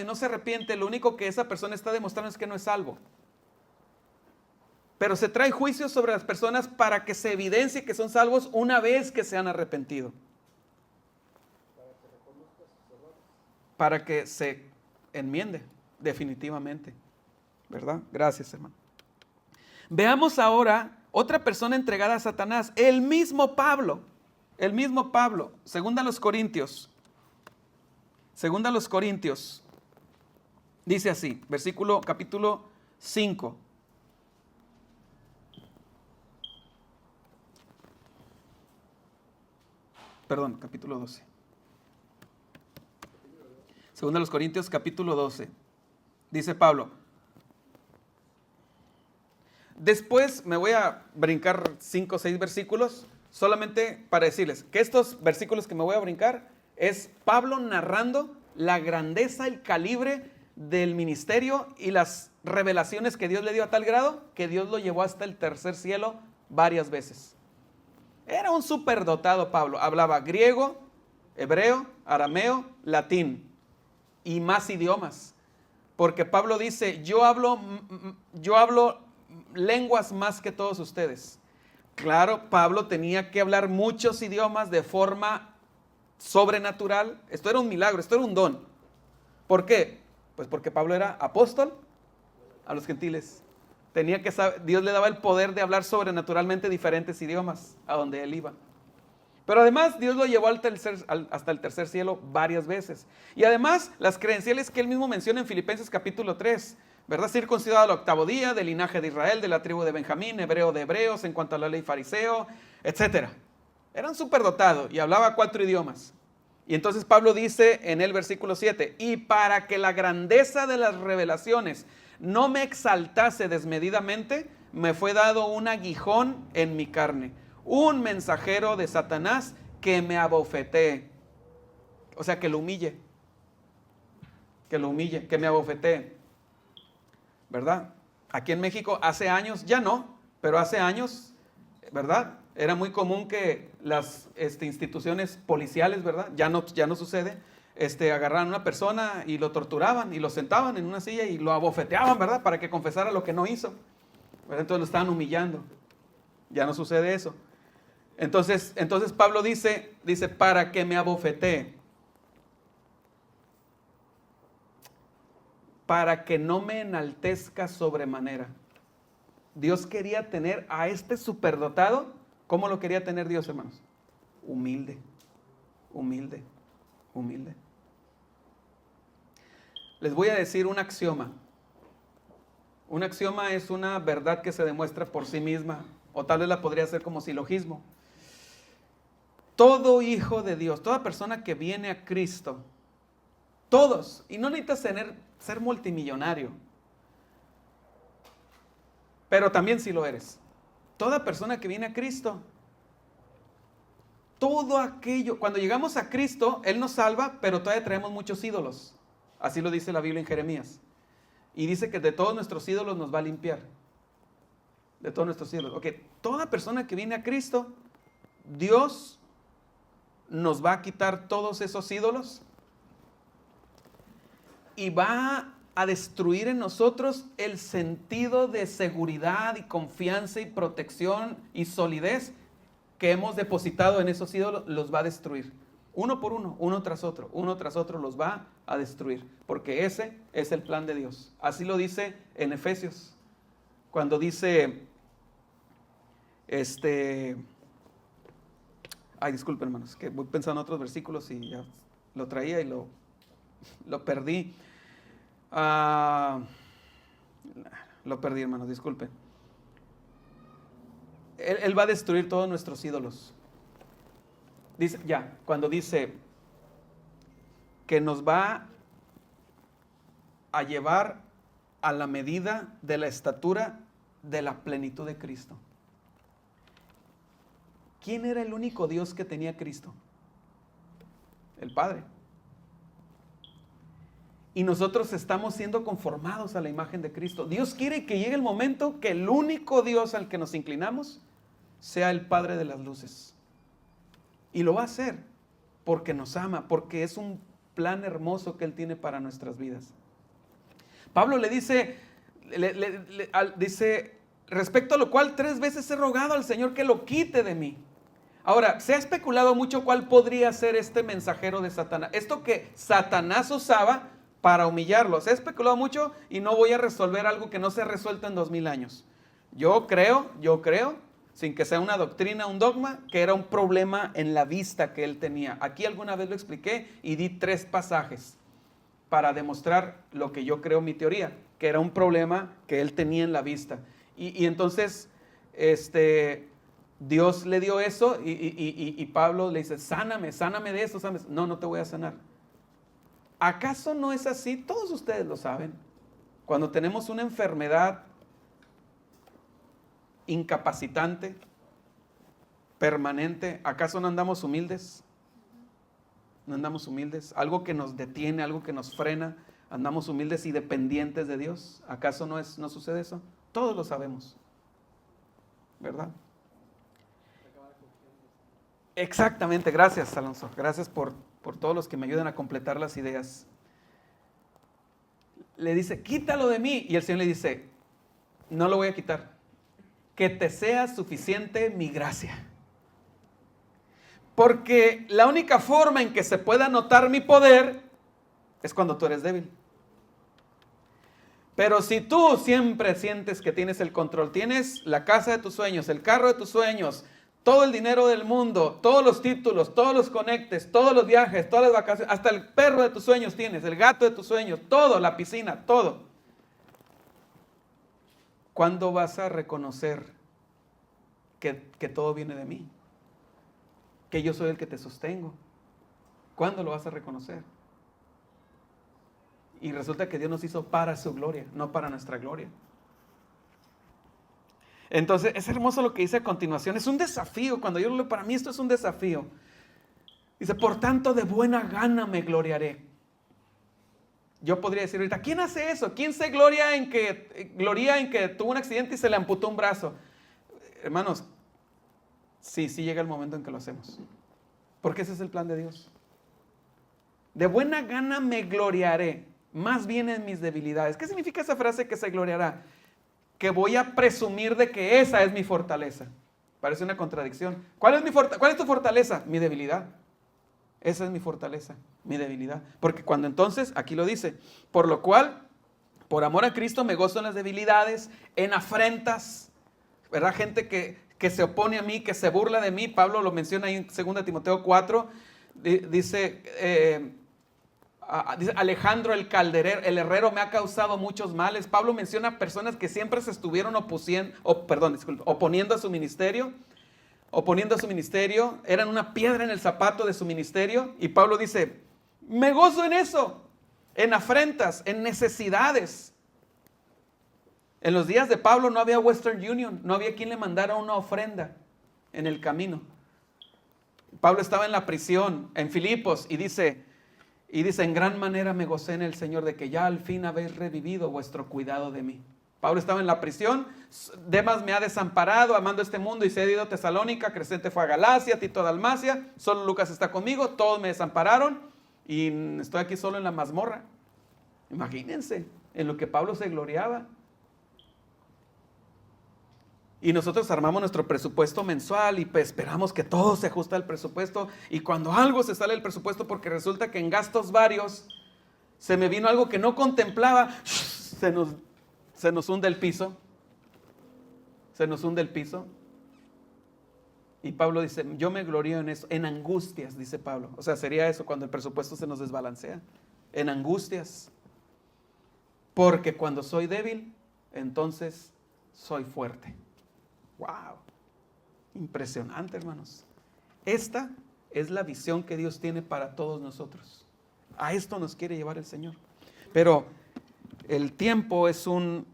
y no se arrepiente, lo único que esa persona está demostrando es que no es salvo. Pero se trae juicios sobre las personas para que se evidencie que son salvos una vez que se han arrepentido. Para que se enmiende definitivamente. ¿Verdad? Gracias, hermano. Veamos ahora otra persona entregada a Satanás, el mismo Pablo, segunda a los Corintios, dice así, capítulo 5. Perdón, capítulo 12. Segunda a los Corintios, capítulo 12. Dice Pablo. Después me voy a brincar 5 o 6 versículos, solamente para decirles que estos versículos que me voy a brincar es Pablo narrando la grandeza, el calibre del ministerio y las revelaciones que Dios le dio a tal grado que Dios lo llevó hasta el tercer cielo varias veces. Era un superdotado Pablo, hablaba griego, hebreo, arameo, latín y más idiomas. Porque Pablo dice, yo hablo lenguas más que todos ustedes. Claro, Pablo tenía que hablar muchos idiomas de forma sobrenatural. Esto era un milagro, esto era un don. ¿Por qué? Pues porque Pablo era apóstol a los gentiles. Tenía que saber, Dios le daba el poder de hablar sobrenaturalmente diferentes idiomas a donde él iba. Pero además Dios lo llevó hasta el tercer cielo varias veces. Y además las credenciales que él mismo menciona en Filipenses capítulo 3, ¿verdad? Circuncidado al 8º día, del linaje de Israel, de la tribu de Benjamín, hebreo de hebreos, en cuanto a la ley fariseo, etc. Era un superdotado y hablaba 4 idiomas. Y entonces Pablo dice en el versículo 7, y para que la grandeza de las revelaciones no me exaltase desmedidamente, me fue dado un aguijón en mi carne, un mensajero de Satanás que me abofetee. O sea, que lo humille, que me abofetee. ¿Verdad? Aquí en México hace años, ya no, pero hace años, ¿verdad? Era muy común que las instituciones policiales, ¿verdad? Ya no sucede. Agarraban a una persona y lo torturaban y lo sentaban en una silla y lo abofeteaban, ¿verdad? Para que confesara lo que no hizo. ¿Verdad? Entonces lo estaban humillando. Ya no sucede eso. Entonces Pablo dice, para que me abofetee. Para que no me enaltezca sobremanera. Dios quería tener a este superdotado. ¿Cómo lo quería tener Dios, hermanos? Humilde. Les voy a decir un axioma. Un axioma es una verdad que se demuestra por sí misma, o tal vez la podría hacer como silogismo. Todo hijo de Dios, toda persona que viene a Cristo, todos, y no necesitas ser multimillonario, pero también si lo eres. Toda persona que viene a Cristo, todo aquello, cuando llegamos a Cristo, Él nos salva, pero todavía traemos muchos ídolos. Así lo dice la Biblia en Jeremías. Y dice que de todos nuestros ídolos nos va a limpiar. De todos nuestros ídolos. Ok, toda persona que viene a Cristo, Dios nos va a quitar todos esos ídolos y va a destruir en nosotros el sentido de seguridad y confianza y protección y solidez que hemos depositado en esos ídolos. Los va a destruir. Uno por uno, uno tras otro los va a destruir. Porque ese es el plan de Dios. Así lo dice en Efesios. Cuando dice, disculpen hermanos, que voy pensando en otros versículos y ya lo traía y lo perdí. Lo perdí, hermanos, disculpen. Él va a destruir todos nuestros ídolos. Dice, cuando dice que nos va a llevar a la medida de la estatura de la plenitud de Cristo. ¿Quién era el único Dios que tenía Cristo? El Padre. Y nosotros estamos siendo conformados a la imagen de Cristo. Dios quiere que llegue el momento que el único Dios al que nos inclinamos sea el Padre de las luces. Y lo va a hacer porque nos ama, porque es un plan hermoso que Él tiene para nuestras vidas. Pablo le dice, dice, respecto a lo cual 3 veces he rogado al Señor que lo quite de mí. Ahora, se ha especulado mucho cuál podría ser este mensajero de Satanás. Esto que Satanás usaba para humillarlo. Se ha especulado mucho y no voy a resolver algo que no se ha resuelto en 2000 años. Yo creo, sin que sea una doctrina, un dogma, que era un problema en la vista que él tenía. Aquí alguna vez lo expliqué y di 3 pasajes para demostrar lo que yo creo, mi teoría, que era un problema que él tenía en la vista. Y entonces, Dios le dio eso y Pablo le dice, sáname de eso. No te voy a sanar. ¿Acaso no es así? Todos ustedes lo saben. Cuando tenemos una enfermedad incapacitante, permanente, ¿acaso no andamos humildes? No andamos humildes. Algo que nos detiene, algo que nos frena, andamos humildes y dependientes de Dios. ¿Acaso no sucede eso? Todos lo sabemos, ¿verdad? Exactamente, gracias Alonso, gracias por todos los que me ayudan a completar las ideas. Le dice, quítalo de mí, y el Señor le dice, no lo voy a quitar, que te sea suficiente mi gracia. Porque la única forma en que se pueda notar mi poder es cuando tú eres débil. Pero si tú siempre sientes que tienes el control, tienes la casa de tus sueños, el carro de tus sueños, todo el dinero del mundo, todos los títulos, todos los conectes, todos los viajes, todas las vacaciones, hasta el perro de tus sueños tienes, el gato de tus sueños, todo, la piscina, todo. ¿Cuándo vas a reconocer que todo viene de mí? Que yo soy el que te sostengo. ¿Cuándo lo vas a reconocer? Y resulta que Dios nos hizo para su gloria, no para nuestra gloria. Entonces, es hermoso lo que dice a continuación. Es un desafío. Cuando yo lo leo, para mí esto es un desafío. Dice, por tanto, de buena gana me gloriaré. Yo podría decir ahorita, ¿quién hace eso? ¿Quién se gloria en que tuvo un accidente y se le amputó un brazo? Hermanos, sí llega el momento en que lo hacemos. Porque ese es el plan de Dios. De buena gana me gloriaré, más bien en mis debilidades. ¿Qué significa esa frase que se gloriará? Que voy a presumir de que esa es mi fortaleza. Parece una contradicción. ¿Cuál es tu fortaleza? Mi debilidad. Esa es mi fortaleza, mi debilidad. Porque cuando entonces, aquí lo dice, por lo cual, por amor a Cristo me gozo en las debilidades, en afrentas, ¿verdad? Gente que se opone a mí, que se burla de mí. Pablo lo menciona ahí en 2 Timoteo 4, dice Alejandro el calderero, el herrero me ha causado muchos males. Pablo menciona personas que siempre se estuvieron oponiendo a su ministerio, eran una piedra en el zapato de su ministerio. Y Pablo dice, me gozo en eso, en afrentas, en necesidades. En los días de Pablo no había Western Union, no había quien le mandara una ofrenda en el camino. Pablo estaba en la prisión, en Filipos, y dice, en gran manera me gocé en el Señor de que ya al fin habéis revivido vuestro cuidado de mí. Pablo estaba en la prisión, Demas me ha desamparado, amando este mundo, y se ha ido a Tesalónica, Crescente fue a Galacia, Tito a Dalmacia, solo Lucas está conmigo, todos me desampararon, y estoy aquí solo en la mazmorra. Imagínense, en lo que Pablo se gloriaba. Y nosotros armamos nuestro presupuesto mensual y pues esperamos que todo se ajuste al presupuesto. Y cuando algo se sale del presupuesto, porque resulta que en gastos varios se me vino algo que no contemplaba, se nos hunde el piso. Se nos hunde el piso. Y Pablo dice, yo me glorío en eso, en angustias, dice Pablo. O sea, sería eso cuando el presupuesto se nos desbalancea. En angustias. Porque cuando soy débil, entonces soy fuerte. ¡Wow! Impresionante, hermanos. Esta es la visión que Dios tiene para todos nosotros. A esto nos quiere llevar el Señor. Pero el tiempo es un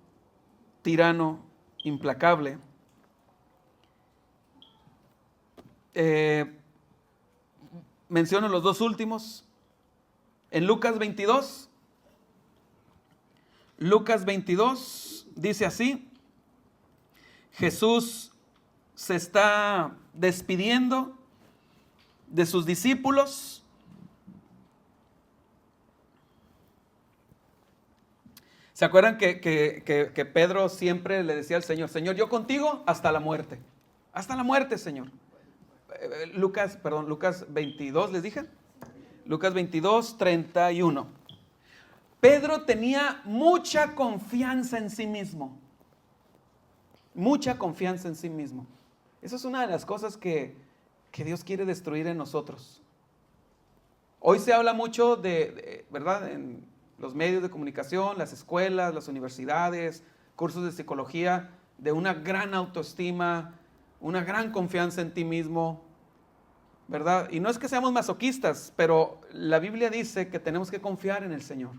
tirano implacable. Menciono los dos últimos. En Lucas 22 dice así: Jesús se está despidiendo de sus discípulos. ¿Se acuerdan que Pedro siempre le decía al Señor, Señor, yo contigo hasta la muerte? Hasta la muerte, Señor. Lucas 22, ¿les dije? Lucas 22, 31. Pedro tenía mucha confianza en sí mismo. Mucha confianza en sí mismo. Esa es una de las cosas que Dios quiere destruir en nosotros. Hoy se habla mucho ¿verdad? En los medios de comunicación, las escuelas, las universidades, cursos de psicología, de una gran autoestima, una gran confianza en ti mismo, ¿verdad? Y no es que seamos masoquistas, pero la Biblia dice que tenemos que confiar en el Señor.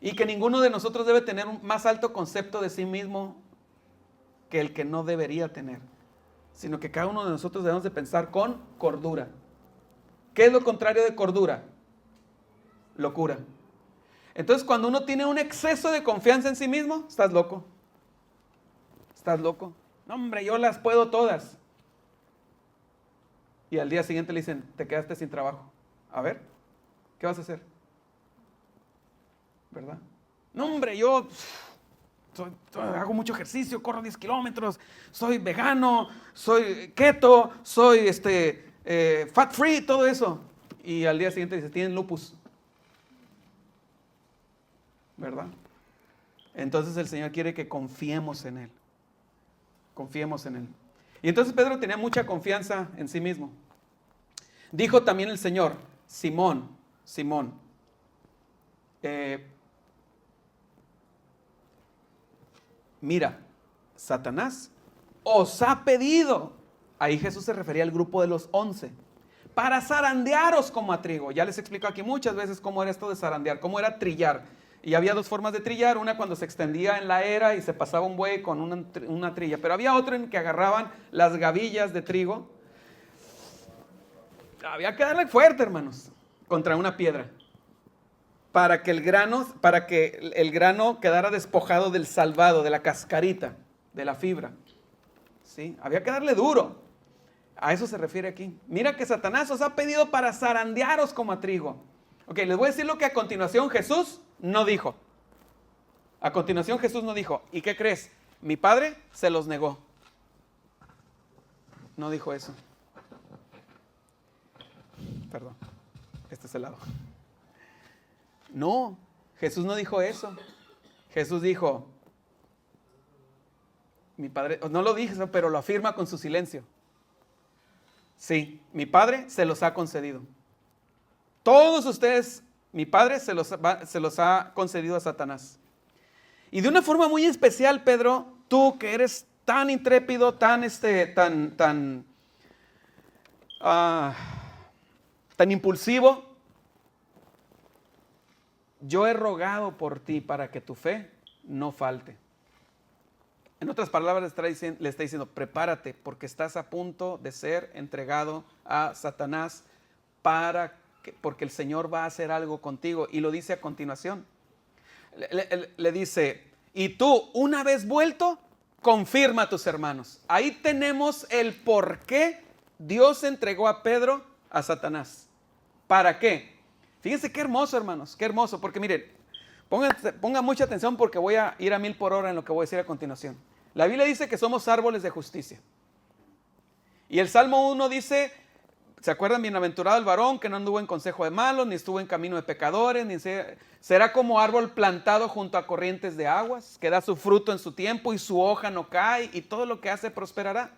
Y que ninguno de nosotros debe tener un más alto concepto de sí mismo que el que no debería tener, sino que cada uno de nosotros debemos de pensar con cordura. ¿Qué es lo contrario de cordura? Locura. Entonces, cuando uno tiene un exceso de confianza en sí mismo, estás loco. Estás loco. No, hombre, yo las puedo todas. Y al día siguiente le dicen, te quedaste sin trabajo. A ver, ¿qué vas a hacer? ¿Verdad? No, hombre, yo hago mucho ejercicio, corro 10 kilómetros, soy vegano, soy keto, soy fat free, todo eso. Y al día siguiente dice, tienen lupus. ¿Verdad? Entonces el Señor quiere que confiemos en Él. Confiemos en Él. Y entonces Pedro tenía mucha confianza en sí mismo. Dijo también el Señor, Simón, mira, Satanás os ha pedido, ahí Jesús se refería al grupo de los 11, para zarandearos como a trigo. Ya les explico aquí muchas veces cómo era esto de zarandear, cómo era trillar. Y había dos formas de trillar, una cuando se extendía en la era y se pasaba un buey con una trilla, pero había otra en que agarraban las gavillas de trigo. Había que darle fuerte, hermanos, contra una piedra, para que el grano quedara despojado del salvado, de la cascarita, de la fibra. ¿Sí? Había que darle duro. A eso se refiere aquí. Mira que Satanás os ha pedido para zarandearos como a trigo. Ok, les voy a decir lo que a continuación Jesús no dijo. A continuación Jesús no dijo, ¿y qué crees? Mi Padre se los negó. No dijo eso. Perdón, este es el lado. No, Jesús no dijo eso. Jesús dijo, mi Padre, no lo dijo, pero lo afirma con su silencio. Sí, mi Padre se los ha concedido. Todos ustedes, mi Padre se los ha concedido a Satanás. Y de una forma muy especial, Pedro, tú que eres tan intrépido, tan impulsivo, yo he rogado por ti para que tu fe no falte. En otras palabras, le está diciendo, prepárate porque estás a punto de ser entregado a Satanás porque el Señor va a hacer algo contigo. Y lo dice a continuación. Le dice, y tú, una vez vuelto, confirma a tus hermanos. Ahí tenemos el por qué Dios entregó a Pedro a Satanás. ¿Para qué? Fíjense qué hermoso, hermanos, qué hermoso. Porque miren, Ponga mucha atención porque voy a ir a 1000 por hora en lo que voy a decir a continuación. La Biblia dice que somos árboles de justicia. Y el Salmo 1 dice, ¿se acuerdan? Bienaventurado el varón que no anduvo en consejo de malos, ni estuvo en camino de pecadores, será como árbol plantado junto a corrientes de aguas, que da su fruto en su tiempo y su hoja no cae y todo lo que hace prosperará.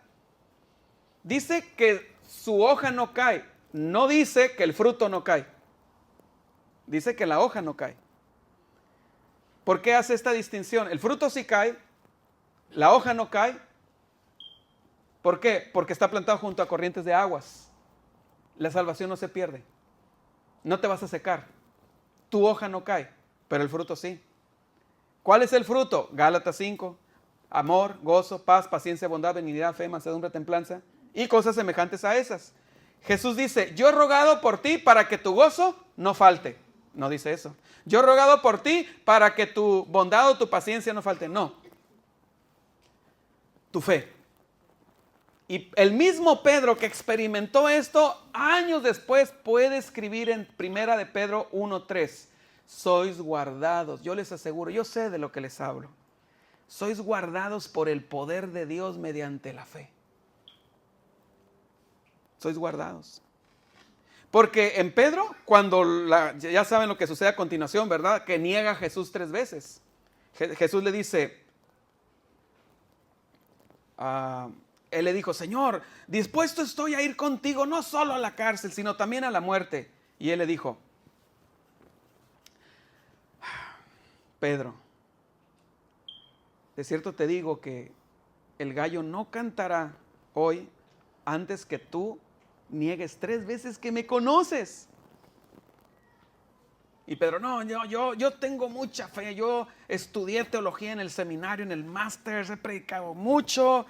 Dice que su hoja no cae, no dice que el fruto no cae. Dice que la hoja no cae. ¿Por qué hace esta distinción? El fruto sí cae, la hoja no cae. ¿Por qué? Porque está plantado junto a corrientes de aguas. La salvación no se pierde. No te vas a secar. Tu hoja no cae, pero el fruto sí. ¿Cuál es el fruto? Gálatas 5. Amor, gozo, paz, paciencia, bondad, benignidad, fe, mansedumbre, templanza y cosas semejantes a esas. Jesús dice, yo he rogado por ti para que tu gozo no falte. No dice eso. Yo he rogado por ti para que tu bondad o tu paciencia no falte. No. Tu fe. Y el mismo Pedro que experimentó esto años después puede escribir en 1 de Pedro 1:3. Sois guardados, yo les aseguro, yo sé de lo que les hablo. Sois guardados por el poder de Dios mediante la fe. Sois guardados. Porque en Pedro, ya saben lo que sucede a continuación, ¿verdad? Que niega a Jesús 3 veces. Jesús le dice, él le dijo, Señor, dispuesto estoy a ir contigo, no solo a la cárcel, sino también a la muerte. Y él le dijo, Pedro, de cierto te digo que el gallo no cantará hoy antes que tú niegues 3 veces que me conoces. Y Pedro, no, yo tengo mucha fe, yo estudié teología en el seminario, en el máster, he predicado mucho,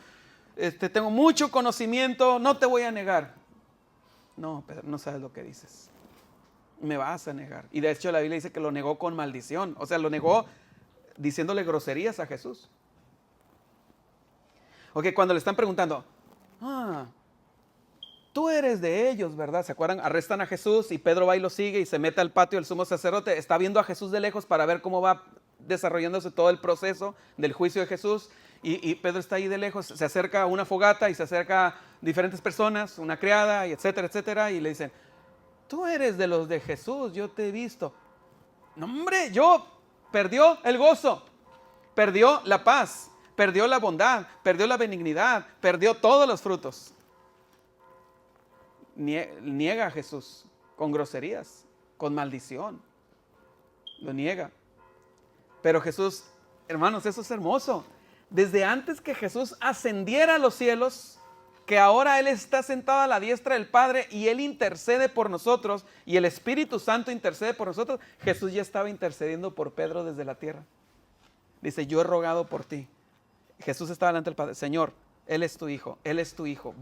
tengo mucho conocimiento, no te voy a negar. No, Pedro, no sabes lo que dices. Me vas a negar. Y de hecho la Biblia dice que lo negó con maldición, o sea, lo negó diciéndole groserías a Jesús. Ok, cuando le están preguntando, tú eres de ellos, ¿verdad? ¿Se acuerdan? Arrestan a Jesús y Pedro va y lo sigue y se mete al patio del sumo sacerdote. Está viendo a Jesús de lejos para ver cómo va desarrollándose todo el proceso del juicio de Jesús. Y Pedro está ahí de lejos, se acerca a una fogata y se acerca a diferentes personas, una criada, y etcétera, etcétera. Y le dicen, tú eres de los de Jesús, yo te he visto. No, hombre, perdió el gozo, perdió la paz, perdió la bondad, perdió la benignidad, perdió todos los frutos. Niega a Jesús con groserías, con maldición. Lo niega. Pero Jesús, hermanos, eso es hermoso. Desde antes que Jesús ascendiera a los cielos, que ahora Él está sentado a la diestra del Padre y Él intercede por nosotros y el Espíritu Santo intercede por nosotros, Jesús ya estaba intercediendo por Pedro desde la tierra. Dice, yo he rogado por ti. Jesús estaba delante del Padre. Señor, Él es tu hijo,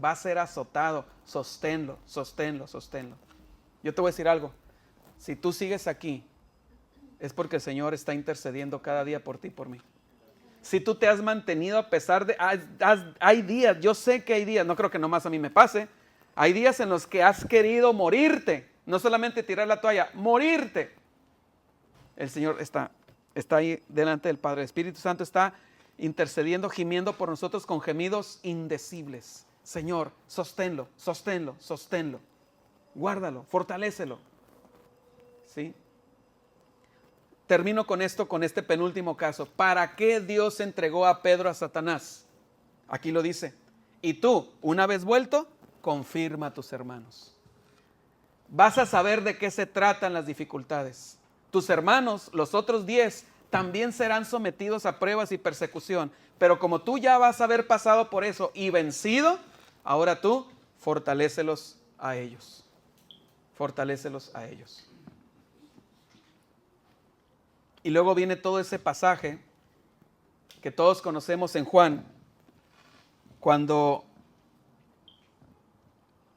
va a ser azotado, sosténlo. Yo te voy a decir algo, si tú sigues aquí, es porque el Señor está intercediendo cada día por ti y por mí. Si tú te has mantenido a pesar de, hay días, yo sé que hay días, no creo que nomás a mí me pase, hay días en los que has querido morirte, no solamente tirar la toalla, morirte. El Señor está ahí delante del Padre, el Espíritu Santo está intercediendo, gimiendo por nosotros con gemidos indecibles. Señor, sosténlo, guárdalo, fortalécelo. ¿Sí? Termino con esto, con este penúltimo caso. ¿Para qué Dios entregó a Pedro a Satanás? Aquí lo dice. Y tú, una vez vuelto, confirma a tus hermanos. Vas a saber de qué se tratan las dificultades. Tus hermanos, los otros 10, también serán sometidos a pruebas y persecución. Pero como tú ya vas a haber pasado por eso y vencido, ahora tú, fortalécelos a ellos. Y luego viene todo ese pasaje que todos conocemos en Juan, cuando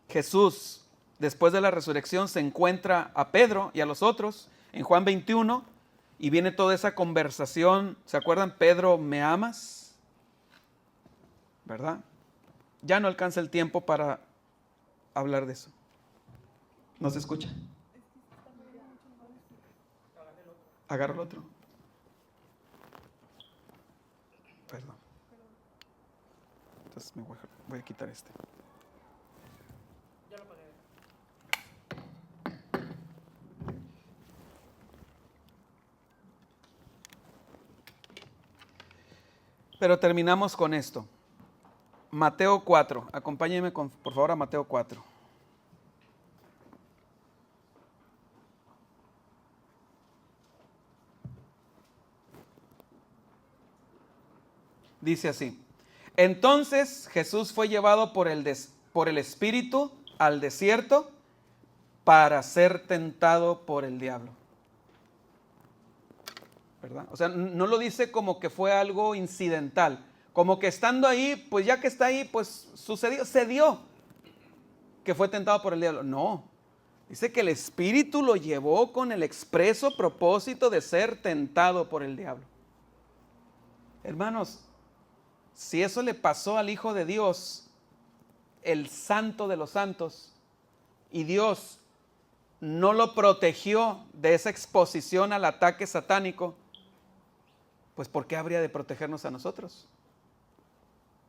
Jesús, después de la resurrección, se encuentra a Pedro y a los otros, en Juan 21, y viene toda esa conversación. ¿Se acuerdan? Pedro, ¿me amas? ¿Verdad? Ya no alcanza el tiempo para hablar de eso. ¿No se escucha? Agarra el otro. Perdón. Entonces voy a quitar este. Ya lo pagué. Pero terminamos con esto. Mateo 4. Acompáñenme por favor a Mateo 4. Dice así: entonces Jesús fue llevado por el Espíritu al desierto para ser tentado por el diablo. ¿Verdad? O sea, no lo dice como que fue algo incidental, como que estando ahí, pues ya que está ahí, pues se dio que fue tentado por el diablo. No, dice que el Espíritu lo llevó con el expreso propósito de ser tentado por el diablo. Hermanos, si eso le pasó al Hijo de Dios, el Santo de los Santos, y Dios no lo protegió de esa exposición al ataque satánico, pues ¿por qué habría de protegernos a nosotros?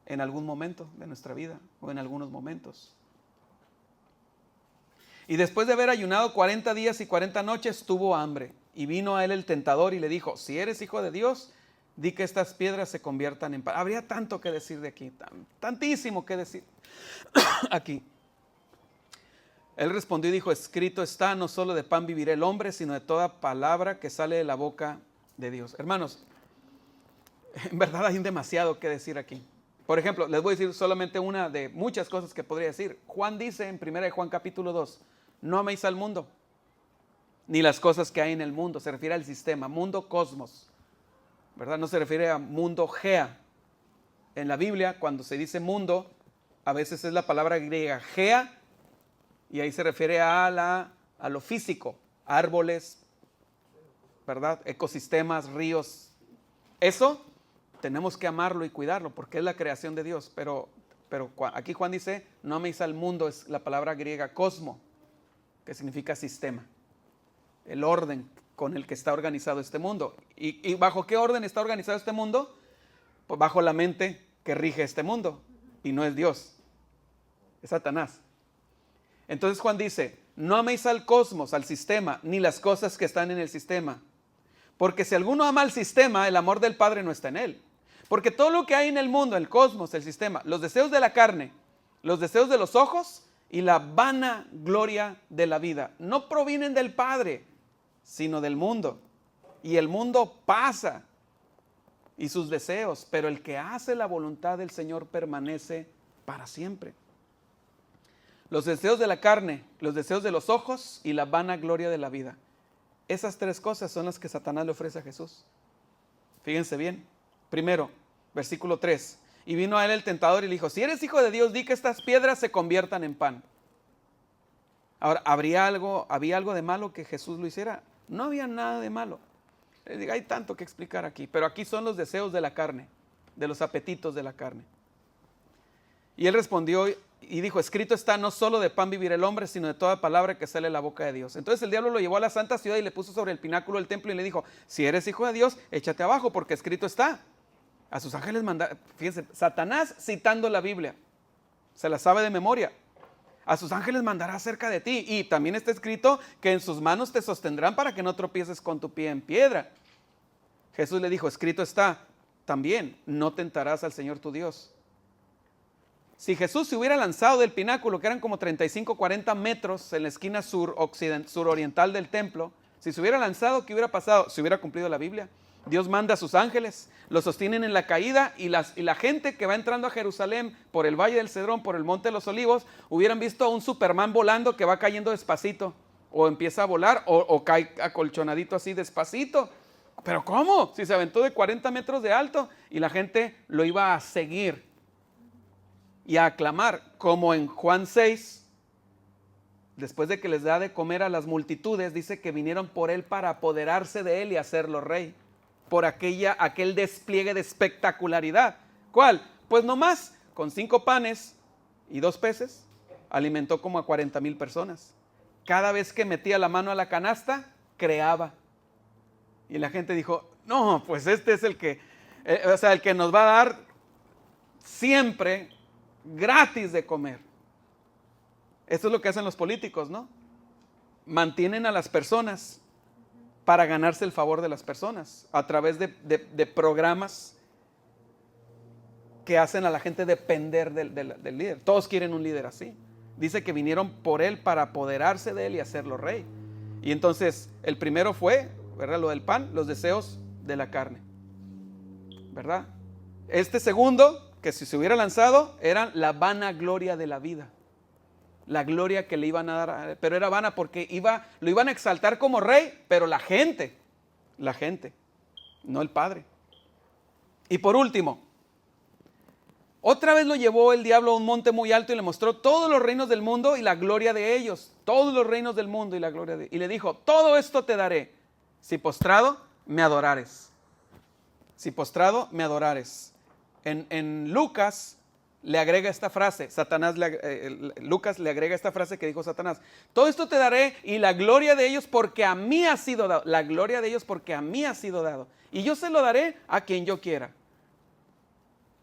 En algún momento de nuestra vida, o en algunos momentos. Y después de haber ayunado 40 días y 40 noches, tuvo hambre. Y vino a él el tentador y le dijo: si eres hijo de Dios, di que estas piedras se conviertan en pan. Habría tanto que decir de aquí, tantísimo que decir aquí. Él respondió y dijo: escrito está, no solo de pan vivirá el hombre, sino de toda palabra que sale de la boca de Dios. Hermanos, en verdad hay demasiado que decir aquí. Por ejemplo, les voy a decir solamente una de muchas cosas que podría decir. Juan dice en 1 Juan capítulo 2, no améis al mundo, ni las cosas que hay en el mundo. Se refiere al sistema, mundo, cosmos, ¿verdad? No se refiere a mundo gea. En la Biblia, cuando se dice mundo, a veces es la palabra griega gea, y ahí se refiere a lo físico, árboles, ¿verdad? Ecosistemas, ríos. Eso tenemos que amarlo y cuidarlo porque es la creación de Dios. Pero aquí Juan dice, no améis al mundo, es la palabra griega cosmo, que significa sistema, el orden con el que está organizado este mundo. ¿Y bajo qué orden está organizado este mundo? Pues bajo la mente que rige este mundo, y no es Dios, es Satanás. Entonces Juan dice, no améis al cosmos, al sistema, ni las cosas que están en el sistema. Porque si alguno ama al sistema, el amor del Padre no está en él. Porque todo lo que hay en el mundo, el cosmos, el sistema, los deseos de la carne, los deseos de los ojos y la vana gloria de la vida, no provienen del Padre, sino del mundo. Y el mundo pasa y sus deseos, pero el que hace la voluntad del Señor permanece para siempre. Los deseos de la carne, los deseos de los ojos y la vana gloria de la vida. Esas tres cosas son las que Satanás le ofrece a Jesús. Fíjense bien. Primero, versículo 3. Y vino a él el tentador y le dijo, si eres hijo de Dios, di que estas piedras se conviertan en pan. Ahora, ¿había algo de malo que Jesús lo hiciera? No había nada de malo. Les digo, hay tanto que explicar aquí, pero aquí son los deseos de la carne, de los apetitos de la carne. Y él respondió y dijo, escrito está, no solo de pan vivirá el hombre, sino de toda palabra que sale de la boca de Dios. Entonces el diablo lo llevó a la santa ciudad y le puso sobre el pináculo del templo y le dijo, si eres hijo de Dios, échate abajo, porque escrito está. A sus ángeles mandará, fíjense, Satanás citando la Biblia, se la sabe de memoria. A sus ángeles mandará acerca de ti, y también está escrito que en sus manos te sostendrán para que no tropieces con tu pie en piedra. Jesús le dijo, escrito está también, no tentarás al Señor tu Dios. Si Jesús se hubiera lanzado del pináculo, que eran como 35-40 metros en la esquina suroriental del templo, si se hubiera lanzado, ¿qué hubiera pasado? Se hubiera cumplido la Biblia. Dios manda a sus ángeles, los sostienen en la caída, y la gente que va entrando a Jerusalén por el Valle del Cedrón, por el Monte de los Olivos, hubieran visto a un Superman volando que va cayendo despacito, o empieza a volar, o cae acolchonadito así despacito. ¿Pero cómo? Si se aventó de 40 metros de alto, y la gente lo iba a seguir y a aclamar, como en Juan 6, después de que les da de comer a las multitudes, dice que vinieron por él para apoderarse de él y hacerlo rey, por aquel despliegue de espectacularidad. ¿Cuál? Pues nomás, con 5 panes y 2 peces, alimentó como a 40,000 personas. Cada vez que metía la mano a la canasta, creaba. Y la gente dijo, no, pues este es el que O sea, el que nos va a dar siempre gratis de comer. Esto es lo que hacen los políticos, ¿no? Mantienen a las personas para ganarse el favor de las personas a través de programas que hacen a la gente depender del líder. Todos quieren un líder así. Dice que vinieron por él para apoderarse de él y hacerlo rey. Y entonces el primero fue, ¿verdad?, lo del pan, los deseos de la carne, ¿verdad? Este segundo, que si se hubiera lanzado, era la vanagloria de la vida. La gloria que le iban a dar, pero era vana porque lo iban a exaltar como rey, pero la gente, no el Padre. Y por último, otra vez lo llevó el diablo a un monte muy alto y le mostró todos los reinos del mundo y la gloria de ellos, todos los reinos del mundo y la gloria de ellos. Y le dijo, todo esto te daré, si postrado me adorares. Si postrado me adorares. En Lucas le agrega esta frase, Lucas le agrega esta frase que dijo Satanás: todo esto te daré y la gloria de ellos porque a mí ha sido dado. La gloria de ellos porque a mí ha sido dado. Y yo se lo daré a quien yo quiera.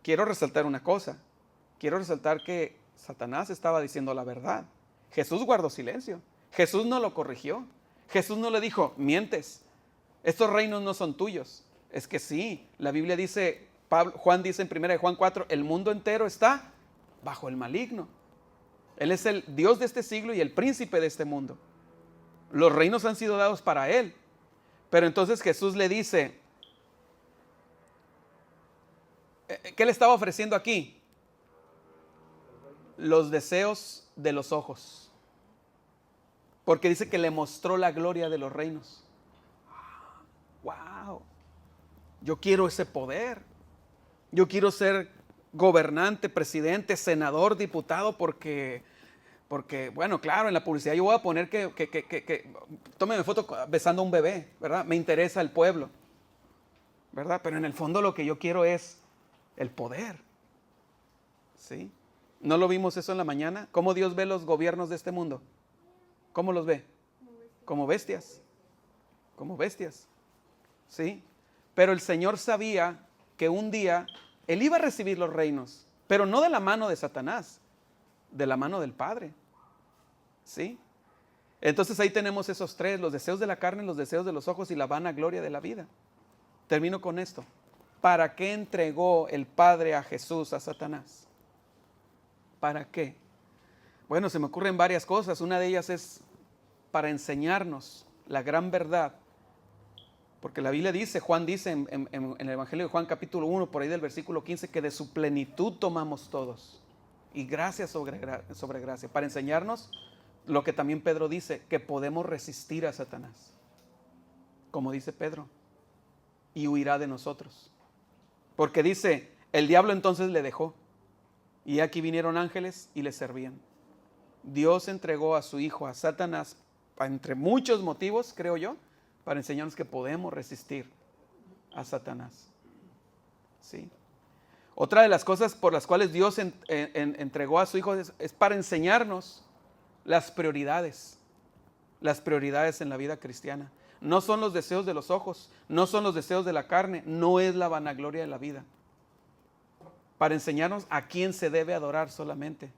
Quiero resaltar una cosa. Quiero resaltar que Satanás estaba diciendo la verdad. Jesús guardó silencio. Jesús no lo corrigió. Jesús no le dijo, mientes. Estos reinos no son tuyos. Es que sí, la Biblia dice, Juan dice en 1 Juan 4, el mundo entero está bajo el maligno. Él es el Dios de este siglo y el príncipe de este mundo. Los reinos han sido dados para él. Pero entonces Jesús le dice, ¿qué le estaba ofreciendo aquí? Los deseos de los ojos. Porque dice que le mostró la gloria de los reinos. ¡Wow! Yo quiero ese poder. Yo quiero ser gobernante, presidente, senador, diputado, porque bueno, claro, en la publicidad yo voy a poner que tómeme foto besando a un bebé, ¿verdad? Me interesa el pueblo, ¿verdad? Pero en el fondo lo que yo quiero es el poder, ¿sí? ¿No lo vimos eso en la mañana? ¿Cómo Dios ve los gobiernos de este mundo? ¿Cómo los ve? Como bestias, como bestias, ¿sí? Pero el Señor sabía que un día Él iba a recibir los reinos, pero no de la mano de Satanás, de la mano del Padre, ¿sí? Entonces ahí tenemos esos tres, los deseos de la carne, los deseos de los ojos y la vanagloria de la vida. Termino con esto. ¿Para qué entregó el Padre a Jesús a Satanás? ¿Para qué? Bueno, se me ocurren varias cosas. Una de ellas es para enseñarnos la gran verdad. Porque la Biblia dice, Juan dice en el Evangelio de Juan capítulo 1, por ahí del versículo 15, que de su plenitud tomamos todos. Y gracia sobre gracia. Para enseñarnos lo que también Pedro dice, que podemos resistir a Satanás. Como dice Pedro. Y huirá de nosotros. Porque dice, el diablo entonces le dejó. Y aquí vinieron ángeles y le servían. Dios entregó a su Hijo, a Satanás, entre muchos motivos, creo yo, para enseñarnos que podemos resistir a Satanás. ¿Sí? Otra de las cosas por las cuales Dios entregó a su Hijo es para enseñarnos las prioridades en la vida cristiana. No son los deseos de los ojos, no son los deseos de la carne, no es la vanagloria de la vida. Para enseñarnos a quién se debe adorar solamente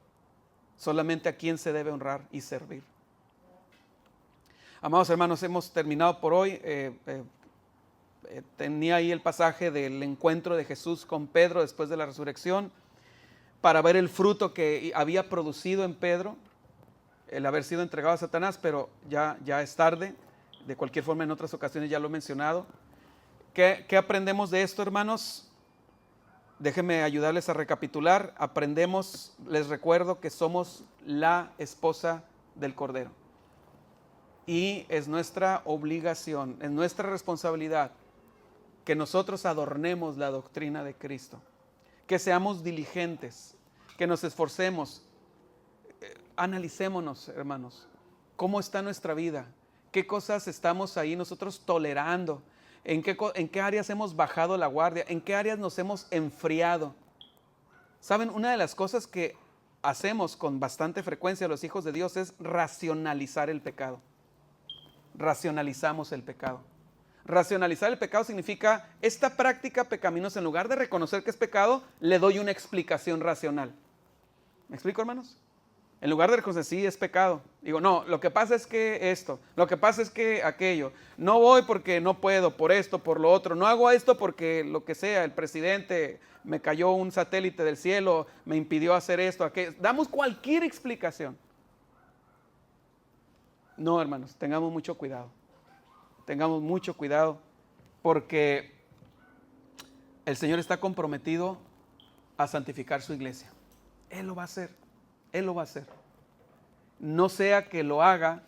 a quién se debe honrar y servir. Amados hermanos, hemos terminado por hoy. Tenía ahí el pasaje del encuentro de Jesús con Pedro después de la resurrección para ver el fruto que había producido en Pedro, el haber sido entregado a Satanás, pero ya es tarde. De cualquier forma, en otras ocasiones ya lo he mencionado. ¿Qué aprendemos de esto, hermanos? Déjenme ayudarles a recapitular. Aprendemos, les recuerdo que somos la esposa del Cordero. Y es nuestra obligación, es nuestra responsabilidad que nosotros adornemos la doctrina de Cristo. Que seamos diligentes, que nos esforcemos. Analicémonos, hermanos, cómo está nuestra vida, qué cosas estamos ahí nosotros tolerando, en qué áreas hemos bajado la guardia, en qué áreas nos hemos enfriado. ¿Saben? Una de las cosas que hacemos con bastante frecuencia los hijos de Dios es racionalizar el pecado. Racionalizamos el pecado. Racionalizar el pecado significa esta práctica pecaminosa, en lugar de reconocer que es pecado, le doy una explicación racional. ¿Me explico, hermanos? En lugar de reconocer, sí, es pecado. Digo, no, lo que pasa es que esto, lo que pasa es que aquello. No voy porque no puedo, por esto, por lo otro. No hago esto porque lo que sea, el presidente, me cayó un satélite del cielo, me impidió hacer esto, aquello. Damos cualquier explicación. No, hermanos, tengamos mucho cuidado. Tengamos mucho cuidado porque el Señor está comprometido a santificar su iglesia. Él lo va a hacer. Él lo va a hacer. No sea que lo haga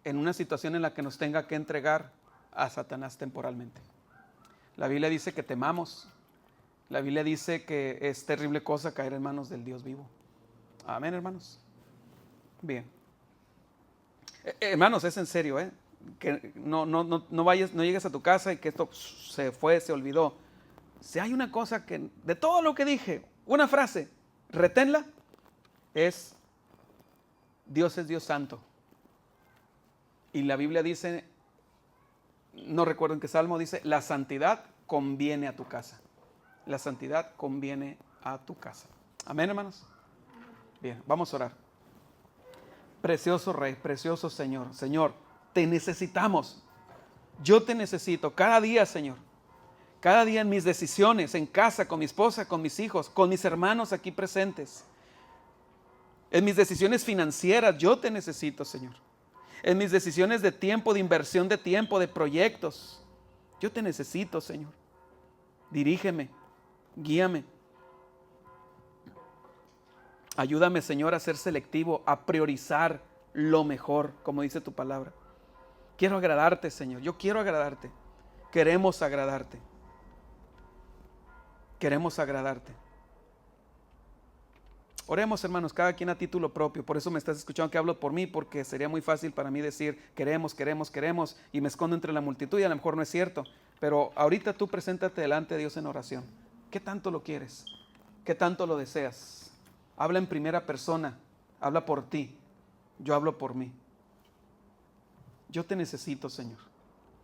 en una situación en la que nos tenga que entregar a Satanás temporalmente. La Biblia dice que temamos. La Biblia dice que es terrible cosa caer en manos del Dios vivo. Amén, hermanos. Bien. Hermanos, es en serio, que no llegues a tu casa y que esto se fue, se olvidó. Si hay una cosa que, de todo lo que dije, una frase, reténla, es Dios es Dios santo. Y la Biblia dice, no recuerdo en qué salmo, dice, la santidad conviene a tu casa. La santidad conviene a tu casa. Amén, hermanos. Bien, vamos a orar. Precioso Rey, precioso Señor. Señor, te necesitamos. Yo te necesito cada día, Señor. Cada día en mis decisiones, en casa, con mi esposa, con mis hijos, con mis hermanos aquí presentes. En mis decisiones financieras, yo te necesito, Señor. En mis decisiones de tiempo, de inversión de tiempo, de proyectos. Yo te necesito, Señor. Dirígeme, guíame. Ayúdame, Señor, a ser selectivo, a priorizar lo mejor, como dice tu palabra. Quiero agradarte, Señor. Yo quiero agradarte. Queremos agradarte. Queremos agradarte. Oremos, hermanos, cada quien a título propio. Por eso me estás escuchando que hablo por mí, porque sería muy fácil para mí decir queremos, queremos, queremos, y me escondo entre la multitud y a lo mejor no es cierto. Pero ahorita tú preséntate delante de Dios en oración. ¿Qué tanto lo quieres? ¿Qué tanto lo deseas? Habla en primera persona, habla por ti, yo hablo por mí. Yo te necesito, Señor.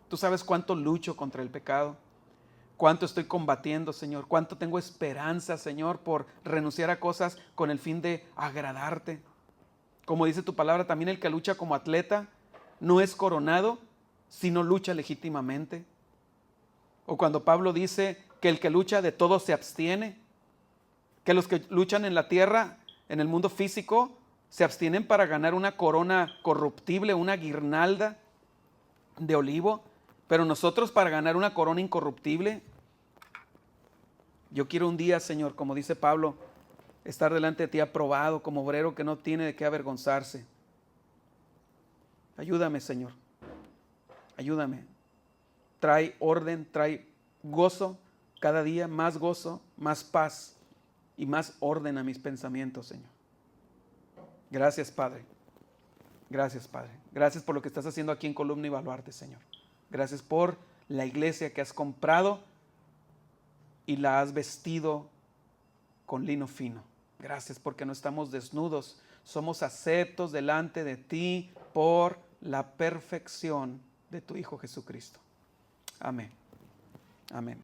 Tú sabes cuánto lucho contra el pecado, cuánto estoy combatiendo, Señor, cuánto tengo esperanza, Señor, por renunciar a cosas con el fin de agradarte. Como dice tu palabra, también el que lucha como atleta no es coronado, sino lucha legítimamente. O cuando Pablo dice que el que lucha de todo se abstiene, que los que luchan en la tierra, en el mundo físico, se abstienen para ganar una corona corruptible, una guirnalda de olivo, pero nosotros para ganar una corona incorruptible. Yo quiero un día, Señor, como dice Pablo, estar delante de ti aprobado como obrero que no tiene de qué avergonzarse. Ayúdame, Señor, ayúdame. Trae orden, trae gozo, cada día más gozo, más paz y más orden a mis pensamientos, Señor. Gracias, Padre. Gracias, Padre. Gracias por lo que estás haciendo aquí en Columna y Baluarte, Señor. Gracias por la iglesia que has comprado y la has vestido con lino fino. Gracias porque no estamos desnudos. Somos aceptos delante de ti por la perfección de tu Hijo Jesucristo. Amén. Amén.